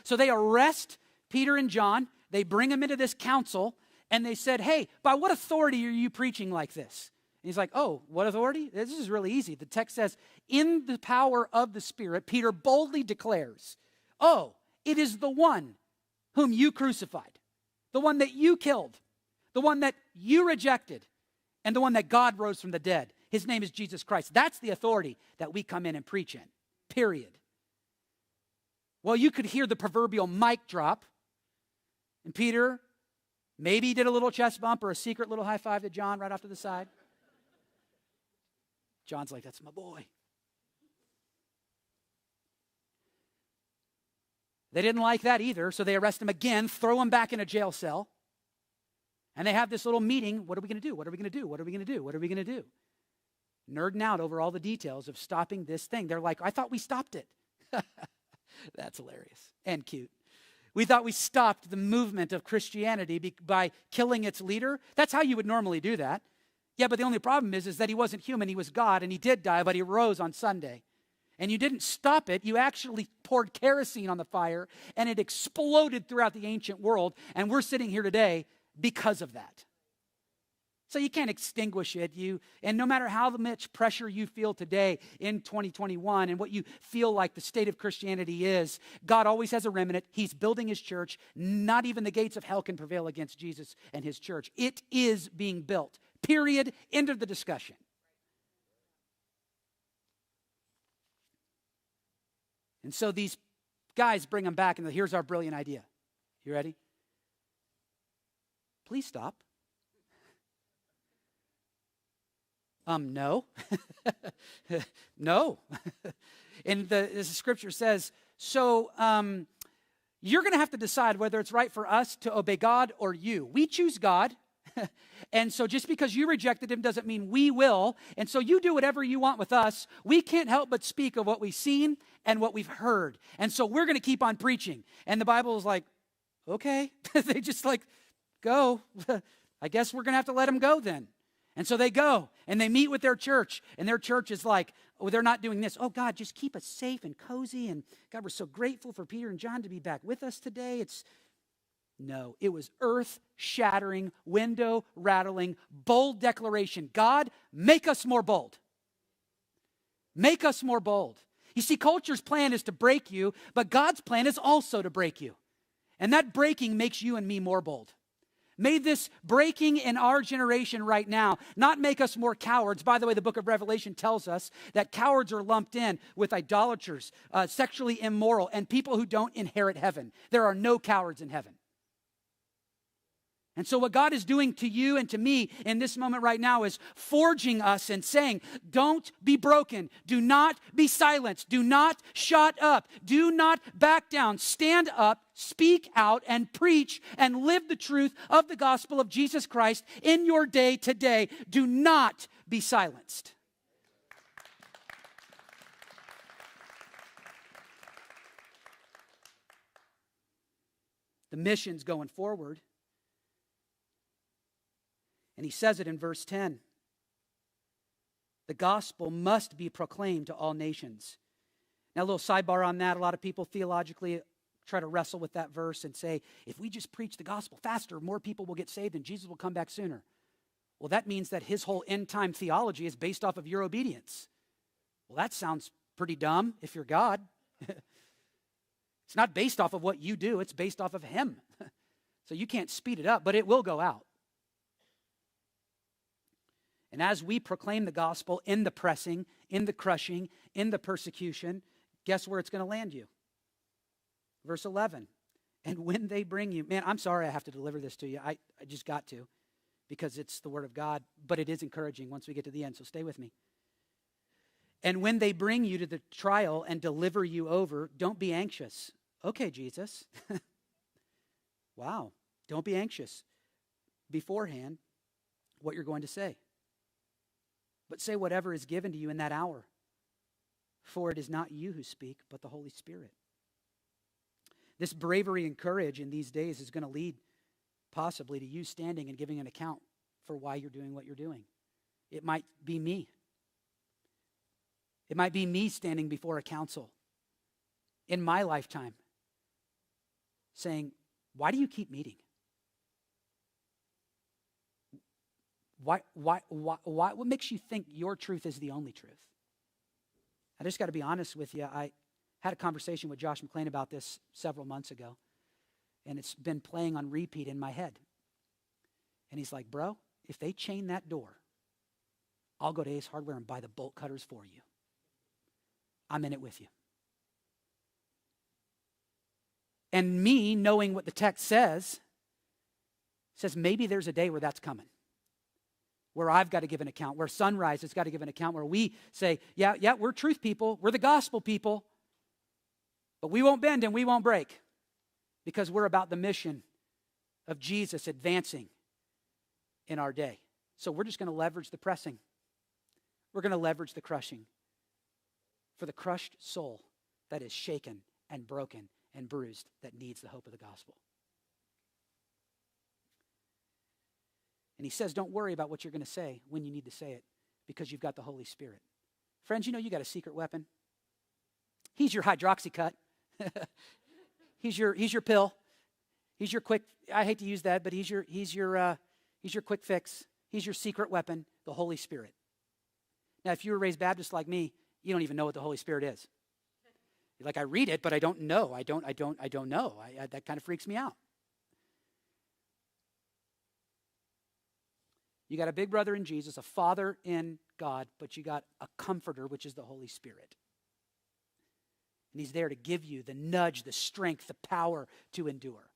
[SPEAKER 1] So they arrest Peter and John. They bring them into this council, and they said, hey, by what authority are you preaching like this? And he's like, oh, what authority? This is really easy. The text says, in the power of the Spirit, Peter boldly declares, oh, it is the one whom you crucified, the one that you killed, the one that you rejected, and the one that God rose from the dead. His name is Jesus Christ. That's the authority that we come in and preach in, period. Well, you could hear the proverbial mic drop. And Peter maybe did a little chest bump or a secret little high five to John right off to the side. John's like, that's my boy. They didn't like that either, so they arrest him again, throw him back in a jail cell. And they have this little meeting. What are we going to do? What are we going to do? What are we going to do? What are we going to do? Nerding out over all the details of stopping this thing. They're like, I thought we stopped it. That's hilarious and cute. We thought we stopped the movement of Christianity by killing its leader. That's how you would normally do that. Yeah, but the only problem is that he wasn't human. He was God, and he did die, but he rose on Sunday. And you didn't stop it. You actually poured kerosene on the fire, and it exploded throughout the ancient world. And we're sitting here today because of that. So you can't extinguish it. And no matter how much pressure you feel today in 2021 and what you feel like the state of Christianity is, God always has a remnant. He's building his church. Not even the gates of hell can prevail against Jesus and his church. It is being built. Period. End of the discussion. And so these guys bring them back, and here's our brilliant idea. You ready? Please stop. No. No. And the scripture says, so you're going to have to decide whether it's right for us to obey God or you. We choose God. And so just because you rejected him doesn't mean we will. And so you do whatever you want with us. We can't help but speak of what we've seen and what we've heard. And so we're going to keep on preaching. And the Bible is like, okay. They just like, go. I guess we're going to have to let them go then. And so they go, and they meet with their church, and their church is like, oh, they're not doing this. Oh, God, just keep us safe and cozy, and God, we're so grateful for Peter and John to be back with us today. No, it was earth-shattering, window-rattling, bold declaration. God, make us more bold. Make us more bold. You see, culture's plan is to break you, but God's plan is also to break you. And that breaking makes you and me more bold. May this breaking in our generation right now not make us more cowards. By the way, the book of Revelation tells us that cowards are lumped in with idolaters, sexually immoral, and people who don't inherit heaven. There are no cowards in heaven. And so what God is doing to you and to me in this moment right now is forging us and saying, don't be broken. Do not be silenced. Do not shut up. Do not back down. Stand up, speak out, and preach and live the truth of the gospel of Jesus Christ in your day today. Do not be silenced. The mission's going forward. And he says it in verse 10. The gospel must be proclaimed to all nations. Now, a little sidebar on that. A lot of people theologically try to wrestle with that verse and say, if we just preach the gospel faster, more people will get saved and Jesus will come back sooner. Well, that means that his whole end-time theology is based off of your obedience. Well, that sounds pretty dumb if you're God. It's not based off of what you do. It's based off of him. So you can't speed it up, but it will go out. And as we proclaim the gospel in the pressing, in the crushing, in the persecution, guess where it's going to land you? Verse 11. And when they bring you, man, I'm sorry I have to deliver this to you. I just got to, because it's the word of God, but it is encouraging once we get to the end, so stay with me. And when they bring you to the trial and deliver you over, don't be anxious. Okay, Jesus. Wow. Don't be anxious beforehand what you're going to say. But say whatever is given to you in that hour. For it is not you who speak, but the Holy Spirit. This bravery and courage in these days is going to lead possibly to you standing and giving an account for why you're doing what you're doing. It might be me. It might be me standing before a council in my lifetime saying, why do you keep meeting? Why, what makes you think your truth is the only truth? I just got to be honest with you. I had a conversation with Josh McClain about this several months ago, and it's been playing on repeat in my head. And he's like, bro, if they chain that door, I'll go to Ace Hardware and buy the bolt cutters for you. I'm in it with you. And me, knowing what the text says maybe there's a day where that's coming, where I've got to give an account, where Sunrise has got to give an account, where we say, yeah, we're truth people, we're the gospel people, but we won't bend and we won't break because we're about the mission of Jesus advancing in our day. So we're just going to leverage the pressing. We're going to leverage the crushing for the crushed soul that is shaken and broken and bruised that needs the hope of the gospel. And he says, don't worry about what you're going to say when you need to say it because you've got the Holy Spirit. Friends, you know you got a secret weapon. He's your hydroxycut. He's your pill. He's your quick, I hate to use that, but he's your quick fix. He's your secret weapon, the Holy Spirit. Now, if you were raised Baptist like me, you don't even know what the Holy Spirit is. You're like, I read it, but I don't know. I don't know. That kind of freaks me out. You got a big brother in Jesus, a father in God, but you got a comforter, which is the Holy Spirit. And he's there to give you the nudge, the strength, the power to endure.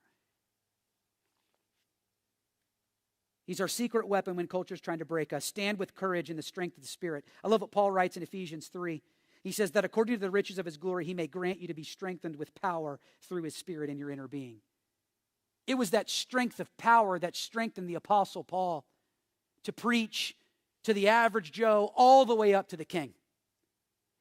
[SPEAKER 1] He's our secret weapon when culture's trying to break us. Stand with courage in the strength of the Spirit. I love what Paul writes in Ephesians 3. He says that according to the riches of his glory, he may grant you to be strengthened with power through his Spirit in your inner being. It was that strength of power that strengthened the Apostle Paul to preach to the average Joe all the way up to the king.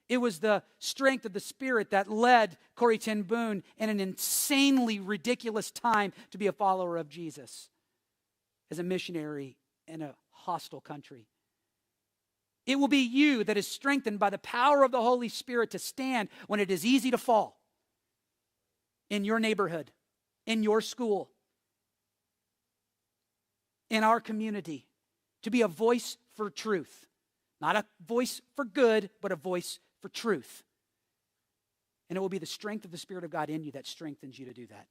[SPEAKER 1] It was the strength of the Spirit that led Corrie ten Boom in an insanely ridiculous time to be a follower of Jesus as a missionary in a hostile country. It will be you that is strengthened by the power of the Holy Spirit to stand when it is easy to fall in your neighborhood, in your school, in our community, to be a voice for truth. Not a voice for good, but a voice for truth. And it will be the strength of the Spirit of God in you that strengthens you to do that.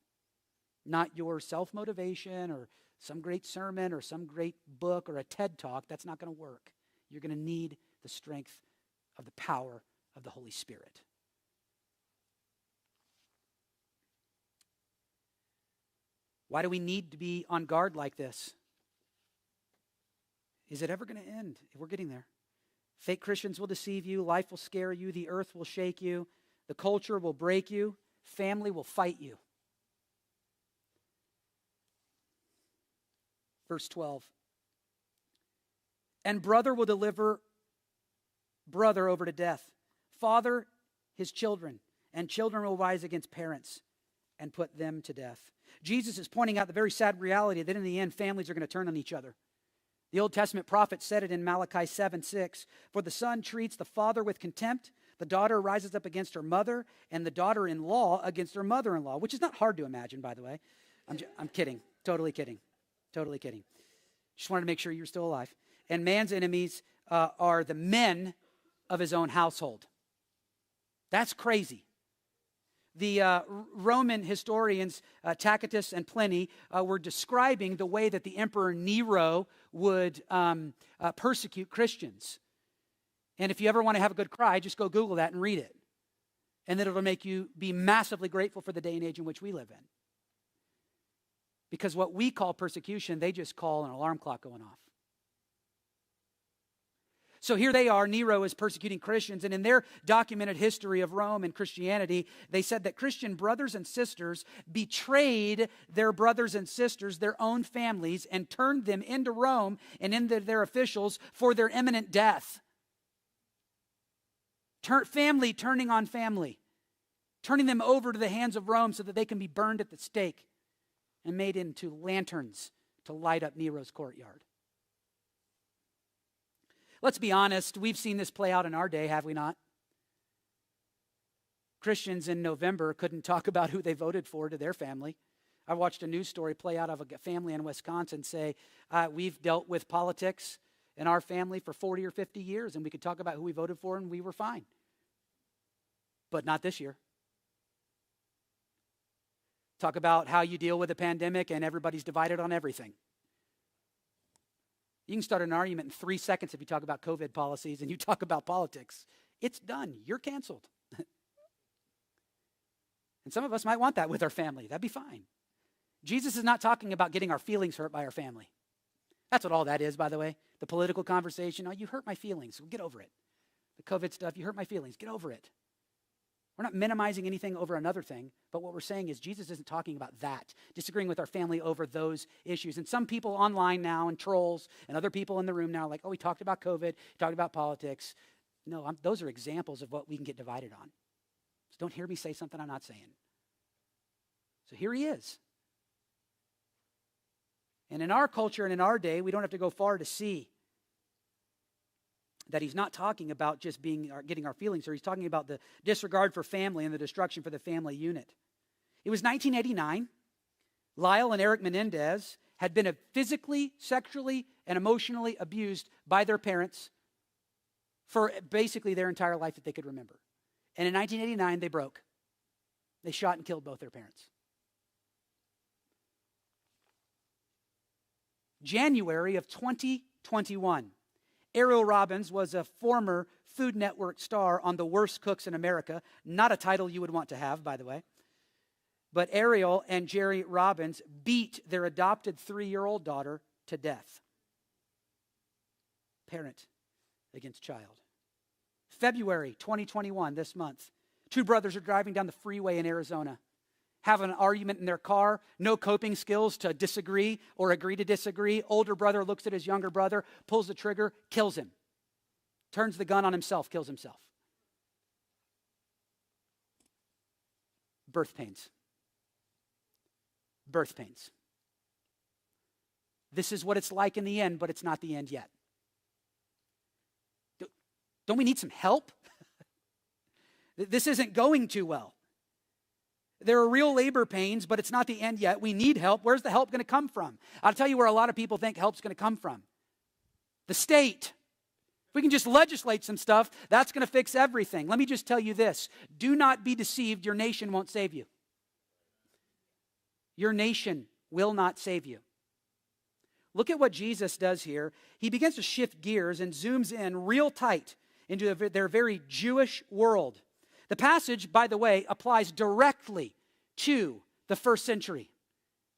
[SPEAKER 1] Not your self-motivation or some great sermon or some great book or a TED Talk. That's not going to work. You're going to need the strength of the power of the Holy Spirit. Why do we need to be on guard like this? Is it ever going to end? We're getting there. Fake Christians will deceive you. Life will scare you. The earth will shake you. The culture will break you. Family will fight you. Verse 12. And brother will deliver brother over to death. Father, his children. And children will rise against parents and put them to death. Jesus is pointing out the very sad reality that in the end, families are going to turn on each other. The Old Testament prophet said it in Malachi 7:6. For the son treats the father with contempt, the daughter rises up against her mother, and the daughter-in-law against her mother-in-law, which is not hard to imagine, by the way. I'm kidding. Totally kidding. Totally kidding. Just wanted to make sure you're still alive. And man's enemies are the men of his own household. That's crazy. The Roman historians, Tacitus and Pliny, were describing the way that the Emperor Nero would persecute Christians. And if you ever want to have a good cry, just go Google that and read it. And then it'll make you be massively grateful for the day and age in which we live in. Because what we call persecution, they just call an alarm clock going off. So here they are, Nero is persecuting Christians, and in their documented history of Rome and Christianity, they said that Christian brothers and sisters betrayed their brothers and sisters, their own families, and turned them into Rome and into their officials for their imminent death. Family turning on family, turning them over to the hands of Rome so that they can be burned at the stake and made into lanterns to light up Nero's courtyard. Let's be honest, we've seen this play out in our day, have we not? Christians in November couldn't talk about who they voted for to their family. I watched a news story play out of a family in Wisconsin say, we've dealt with politics in our family for 40 or 50 years, and we could talk about who we voted for, and we were fine. But not this year. Talk about how you deal with a pandemic, and everybody's divided on everything. You can start an argument in 3 seconds if you talk about COVID policies and you talk about politics. It's done. You're canceled. And some of us might want that with our family. That'd be fine. Jesus is not talking about getting our feelings hurt by our family. That's what all that is, by the way. The political conversation. Oh, you hurt my feelings. Well, get over it. The COVID stuff, you hurt my feelings. Get over it. We're not minimizing anything over another thing, but what we're saying is Jesus isn't talking about that, disagreeing with our family over those issues. And some people online now and trolls and other people in the room now are like, oh, we talked about COVID, talked about politics. No, those are examples of what we can get divided on. So don't hear me say something I'm not saying. So here he is. And in our culture and in our day, we don't have to go far to see that he's not talking about just getting our feelings hurt. He's talking about the disregard for family and the destruction for the family unit. It was 1989. Lyle and Eric Menendez had been physically, sexually, and emotionally abused by their parents for basically their entire life that they could remember. And in 1989, they broke. They shot and killed both their parents. January of 2021. Ariel Robbins was a former Food Network star on The Worst Cooks in America. Not a title you would want to have, by the way. But Ariel and Jerry Robbins beat their adopted 3-year-old daughter to death. Parent against child. February 2021, this month, 2 brothers are driving down the freeway in Arizona, have an argument in their car, no coping skills to disagree or agree to disagree. Older brother looks at his younger brother, pulls the trigger, kills him. Turns the gun on himself, kills himself. Birth pains. Birth pains. This is what it's like in the end, but it's not the end yet. Don't we need some help? This isn't going too well. There are real labor pains, but it's not the end yet. We need help. Where's the help going to come from? I'll tell you where a lot of people think help's going to come from. The state. If we can just legislate some stuff, that's going to fix everything. Let me just tell you this. Do not be deceived. Your nation won't save you. Your nation will not save you. Look at what Jesus does here. He begins to shift gears and zooms in real tight into their very Jewish world. The passage, by the way, applies directly to the first century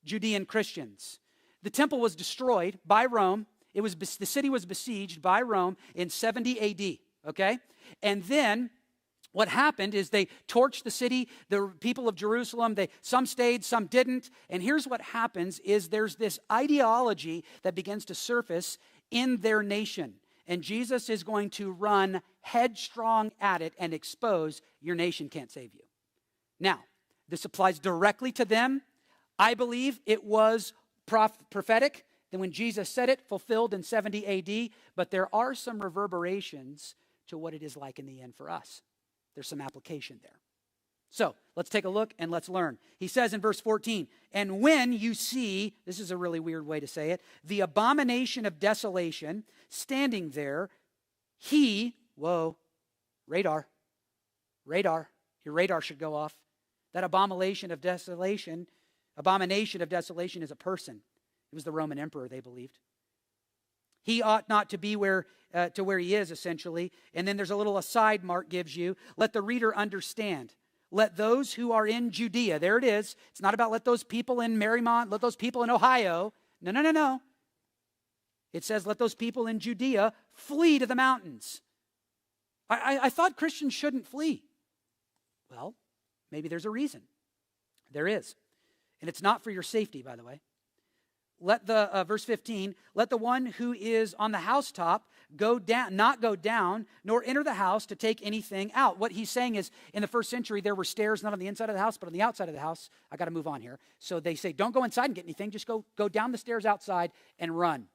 [SPEAKER 1] Judean Christians. The temple was destroyed by Rome. The city was besieged by Rome in 70 AD, okay? And then what happened is they torched the city, the people of Jerusalem. Some stayed, some didn't. And here's what happens is there's this ideology that begins to surface in their nation. And Jesus is going to run headstrong at it and expose your nation can't save you. Now, this applies directly to them. I believe it was prophetic. Then when Jesus said it, fulfilled in 70 AD. But there are some reverberations to what it is like in the end for us. There's some application there. So let's take a look and let's learn. He says in verse 14, and when you see, this is a really weird way to say it, the abomination of desolation standing there, radar, your radar should go off. That abomination of desolation is a person. It was the Roman emperor, they believed. He ought not to be where he is, essentially. And then there's a little aside Mark gives you. Let the reader understand. Let those who are in Judea, there it is. It's not about let those people in Marymount, let those people in Ohio. No. It says let those people in Judea flee to the mountains. I thought Christians shouldn't flee. Well, maybe there's a reason. There is. And it's not for your safety, by the way. Let the, verse 15, let the one who is on the housetop not go down, nor enter the house to take anything out. What he's saying is, in the first century, there were stairs not on the inside of the house, but on the outside of the house. I got to move on here. So they say, don't go inside and get anything. Just go down the stairs outside and run.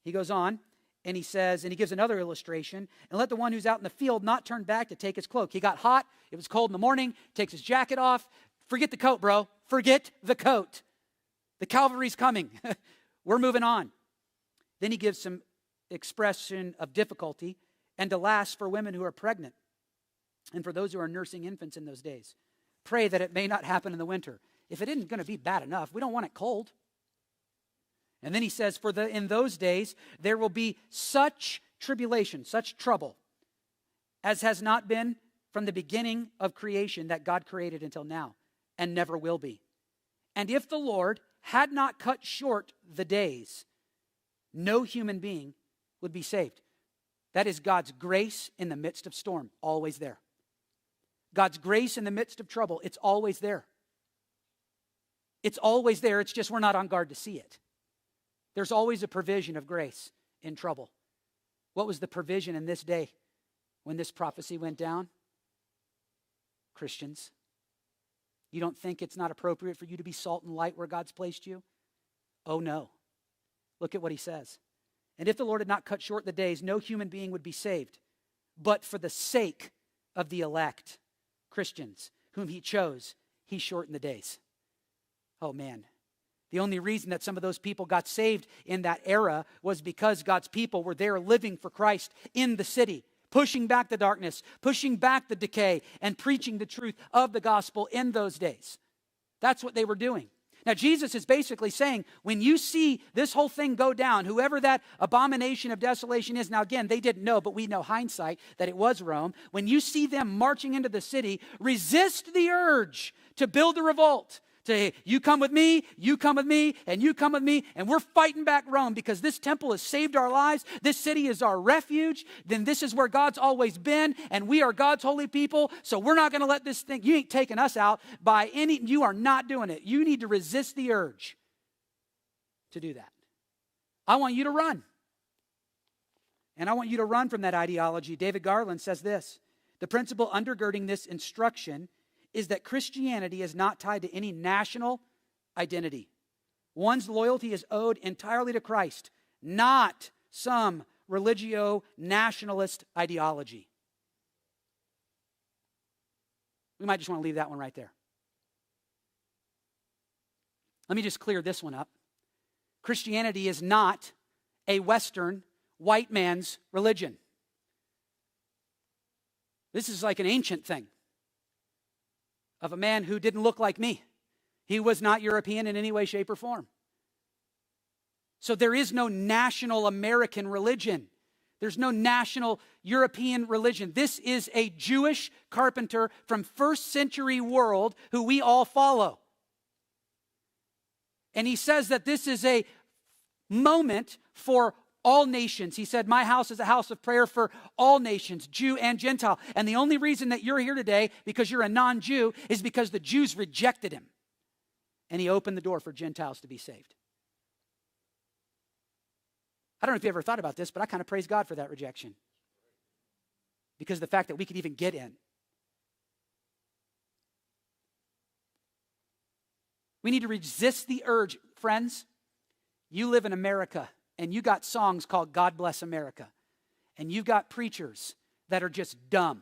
[SPEAKER 1] He goes on, and he says, and he gives another illustration, and let the one who's out in the field not turn back to take his cloak. He got hot. It was cold in the morning. Takes his jacket off. Forget the coat, bro. Forget the coat. The cavalry's coming. We're moving on. Then he gives some expression of difficulty and alas for women who are pregnant and for those who are nursing infants in those days. Pray that it may not happen in the winter. If it isn't going to be bad enough, we don't want it cold. And then he says, in those days there will be such tribulation, such trouble, as has not been from the beginning of creation that God created until now, and never will be. And if the Lord had not cut short the days, no human being would be saved. That is God's grace in the midst of storm, always there. God's grace in the midst of trouble, it's always there. It's always there. It's just we're not on guard to see it. There's always a provision of grace in trouble. What was the provision in this day when this prophecy went down? Christians, you don't think it's not appropriate for you to be salt and light where God's placed you? Oh no. Look at what he says. And if the Lord had not cut short the days, no human being would be saved. But for the sake of the elect, Christians, whom he chose, he shortened the days. Oh man. The only reason that some of those people got saved in that era was because God's people were there living for Christ in the city, pushing back the darkness, pushing back the decay, and preaching the truth of the gospel in those days. That's what they were doing. Now, Jesus is basically saying, when you see this whole thing go down, whoever that abomination of desolation is, now again, they didn't know, but we know hindsight that it was Rome. When you see them marching into the city, resist the urge to build a revolt. Say, you come with me, you come with me, and you come with me, and we're fighting back Rome because this temple has saved our lives. This city is our refuge. Then this is where God's always been, and we are God's holy people, so we're not going to let this thing, you ain't taking us out by any, you are not doing it. You need to resist the urge to do that. I want you to run. And I want you to run from that ideology. David Garland says this, the principle undergirding this instruction is that Christianity is not tied to any national identity. One's loyalty is owed entirely to Christ, not some religio-nationalist ideology. We might just want to leave that one right there. Let me just clear this one up. Christianity is not a Western white man's religion. This is like an ancient thing of a man who didn't look like me. He was not European in any way, shape, or form. So there is no national American religion. There's no national European religion. This is a Jewish carpenter from first century world who we all follow. And he says that this is a moment for all nations. He said, my house is a house of prayer for all nations, Jew and Gentile. And the only reason that you're here today, because you're a non-Jew, is because the Jews rejected him. And he opened the door for Gentiles to be saved. I don't know if you ever thought about this, but I kind of praise God for that rejection. Because of the fact that we could even get in. We need to resist the urge. Friends, you live in America. And you got songs called God Bless America. And you've got preachers that are just dumb.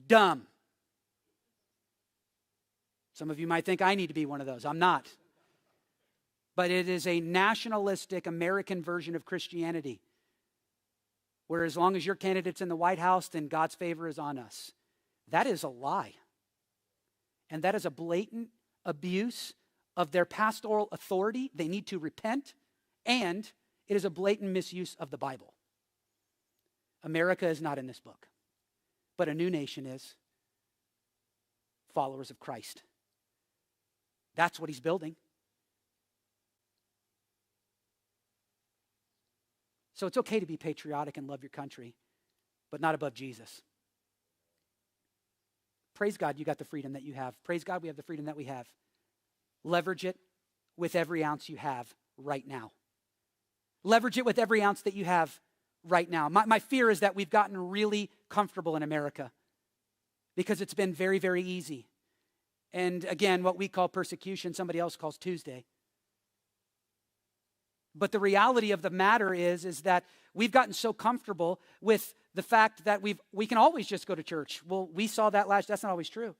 [SPEAKER 1] Dumb. Some of you might think I need to be one of those. I'm not. But it is a nationalistic American version of Christianity. Where as long as your candidate's in the White House, then God's favor is on us. That is a lie. And that is a blatant abuse of their pastoral authority. They need to repent, and it is a blatant misuse of the Bible. America is not in this book, but a new nation is. Followers of Christ. That's what he's building. So it's okay to be patriotic and love your country, but not above Jesus. Praise God you got the freedom that you have. Praise God we have the freedom that we have. Leverage it with every ounce you have right now. Leverage it with every ounce that you have right now. My fear is that we've gotten really comfortable in America because it's been very, very easy. And again, what we call persecution, somebody else calls Tuesday. But the reality of the matter is that we've gotten so comfortable with the fact that we can always just go to church. Well, we saw that that's not always true.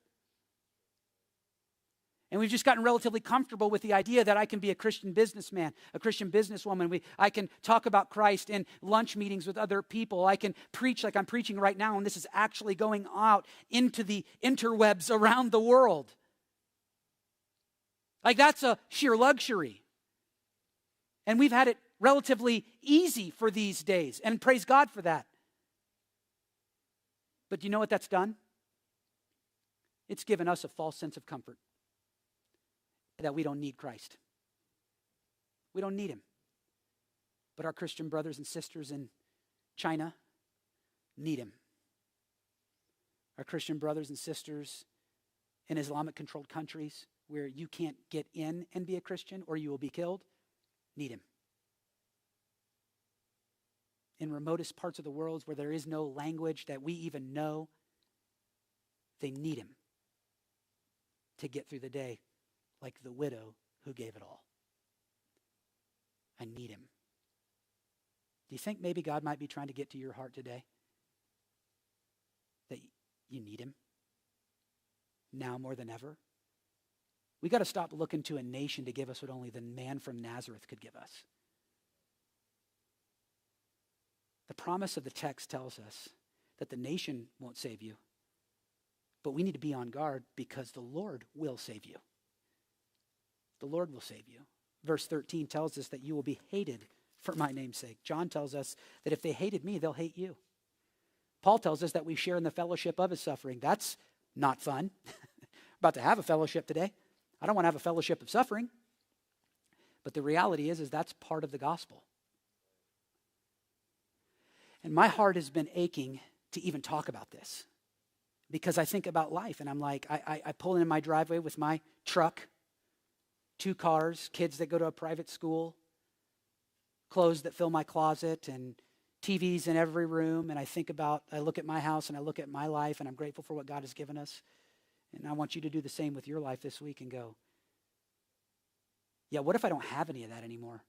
[SPEAKER 1] And we've just gotten relatively comfortable with the idea that I can be a Christian businessman, a Christian businesswoman. I can talk about Christ in lunch meetings with other people. I can preach like I'm preaching right now, and this is actually going out into the interwebs around the world. Like that's a sheer luxury. And we've had it relatively easy for these days, and praise God for that. But do you know what that's done? It's given us a false sense of comfort that we don't need Christ. We don't need him. But our Christian brothers and sisters in China need him. Our Christian brothers and sisters in Islamic-controlled countries where you can't get in and be a Christian or you will be killed, need him. In remotest parts of the world where there is no language that we even know, they need him to get through the day like the widow who gave it all. I need him. Do you think maybe God might be trying to get to your heart today? That you need him now more than ever? We got to stop looking to a nation to give us what only the man from Nazareth could give us. The promise of the text tells us that the nation won't save you, but we need to be on guard because the Lord will save you. The Lord will save you. Verse 13 tells us that you will be hated for my name's sake. John tells us that if they hated me, they'll hate you. Paul tells us that we share in the fellowship of his suffering. That's not fun. About to have a fellowship today. I don't want to have a fellowship of suffering. But the reality is that's part of the gospel. And my heart has been aching to even talk about this because I think about life and I'm like, I pull in my driveway with my truck, 2 cars, kids that go to a private school, clothes that fill my closet and TVs in every room. And I look at my house and I look at my life and I'm grateful for what God has given us. And I want you to do the same with your life this week and go, yeah, what if I don't have any of that anymore?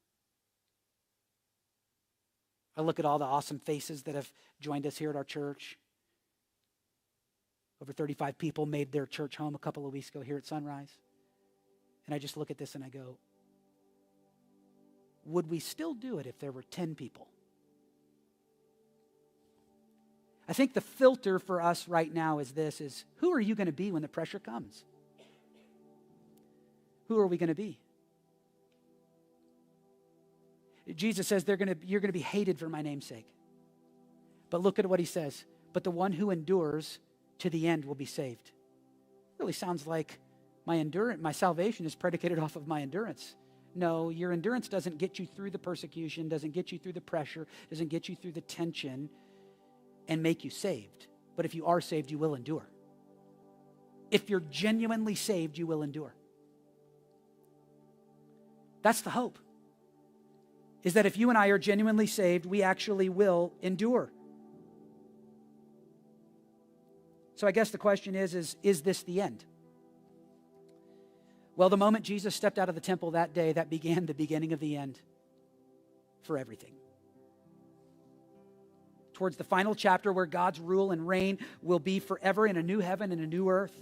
[SPEAKER 1] I look at all the awesome faces that have joined us here at our church. Over 35 people made their church home a couple of weeks ago here at Sunrise. And I just look at this and I go, would we still do it if there were 10 people? I think the filter for us right now is who are you going to be when the pressure comes? Who are we going to be? Jesus says you're going to be hated for my name's sake. But look at what he says. But the one who endures to the end will be saved. Really sounds like my salvation is predicated off of my endurance. No, your endurance doesn't get you through the persecution, doesn't get you through the pressure, doesn't get you through the tension and make you saved. But if you are saved, you will endure. If you're genuinely saved, you will endure. That's the hope. Is that if you and I are genuinely saved, we actually will endure. So I guess the question is this the end? Well, the moment Jesus stepped out of the temple that day, that began the beginning of the end for everything. Towards the final chapter where God's rule and reign will be forever in a new heaven and a new earth,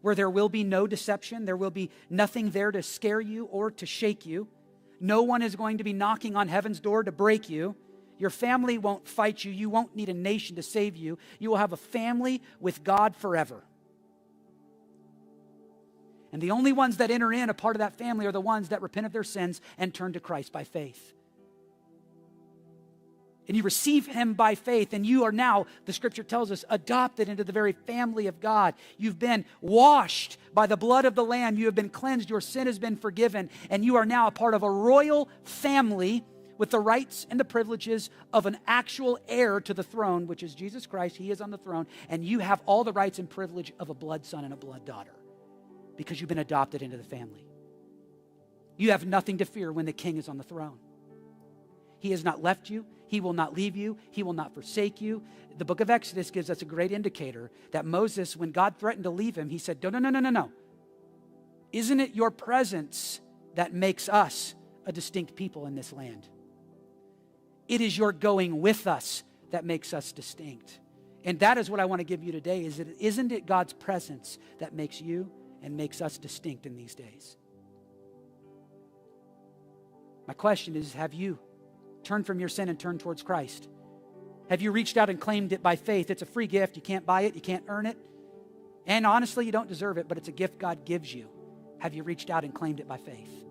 [SPEAKER 1] where there will be no deception, there will be nothing there to scare you or to shake you. No one is going to be knocking on heaven's door to break you. Your family won't fight you. You won't need a nation to save you. You will have a family with God forever. And the only ones that enter in a part of that family are the ones that repent of their sins and turn to Christ by faith. And you receive him by faith, and you are now, the scripture tells us, adopted into the very family of God. You've been washed by the blood of the Lamb. You have been cleansed. Your sin has been forgiven. And you are now a part of a royal family with the rights and the privileges of an actual heir to the throne, which is Jesus Christ. He is on the throne. And you have all the rights and privilege of a blood son and a blood daughter because you've been adopted into the family. You have nothing to fear when the king is on the throne. He has not left you. He will not leave you. He will not forsake you. The book of Exodus gives us a great indicator that Moses, when God threatened to leave him, he said, no. Isn't it your presence that makes us a distinct people in this land? It is your going with us that makes us distinct. And that is what I want to give you today, isn't it God's presence that makes you and makes us distinct in these days? My question is, have you turned from your sin and turned towards Christ? Have you reached out and claimed it by faith? It's a free gift. You can't buy it. You can't earn it. And honestly, you don't deserve it, but it's a gift God gives you. Have you reached out and claimed it by faith?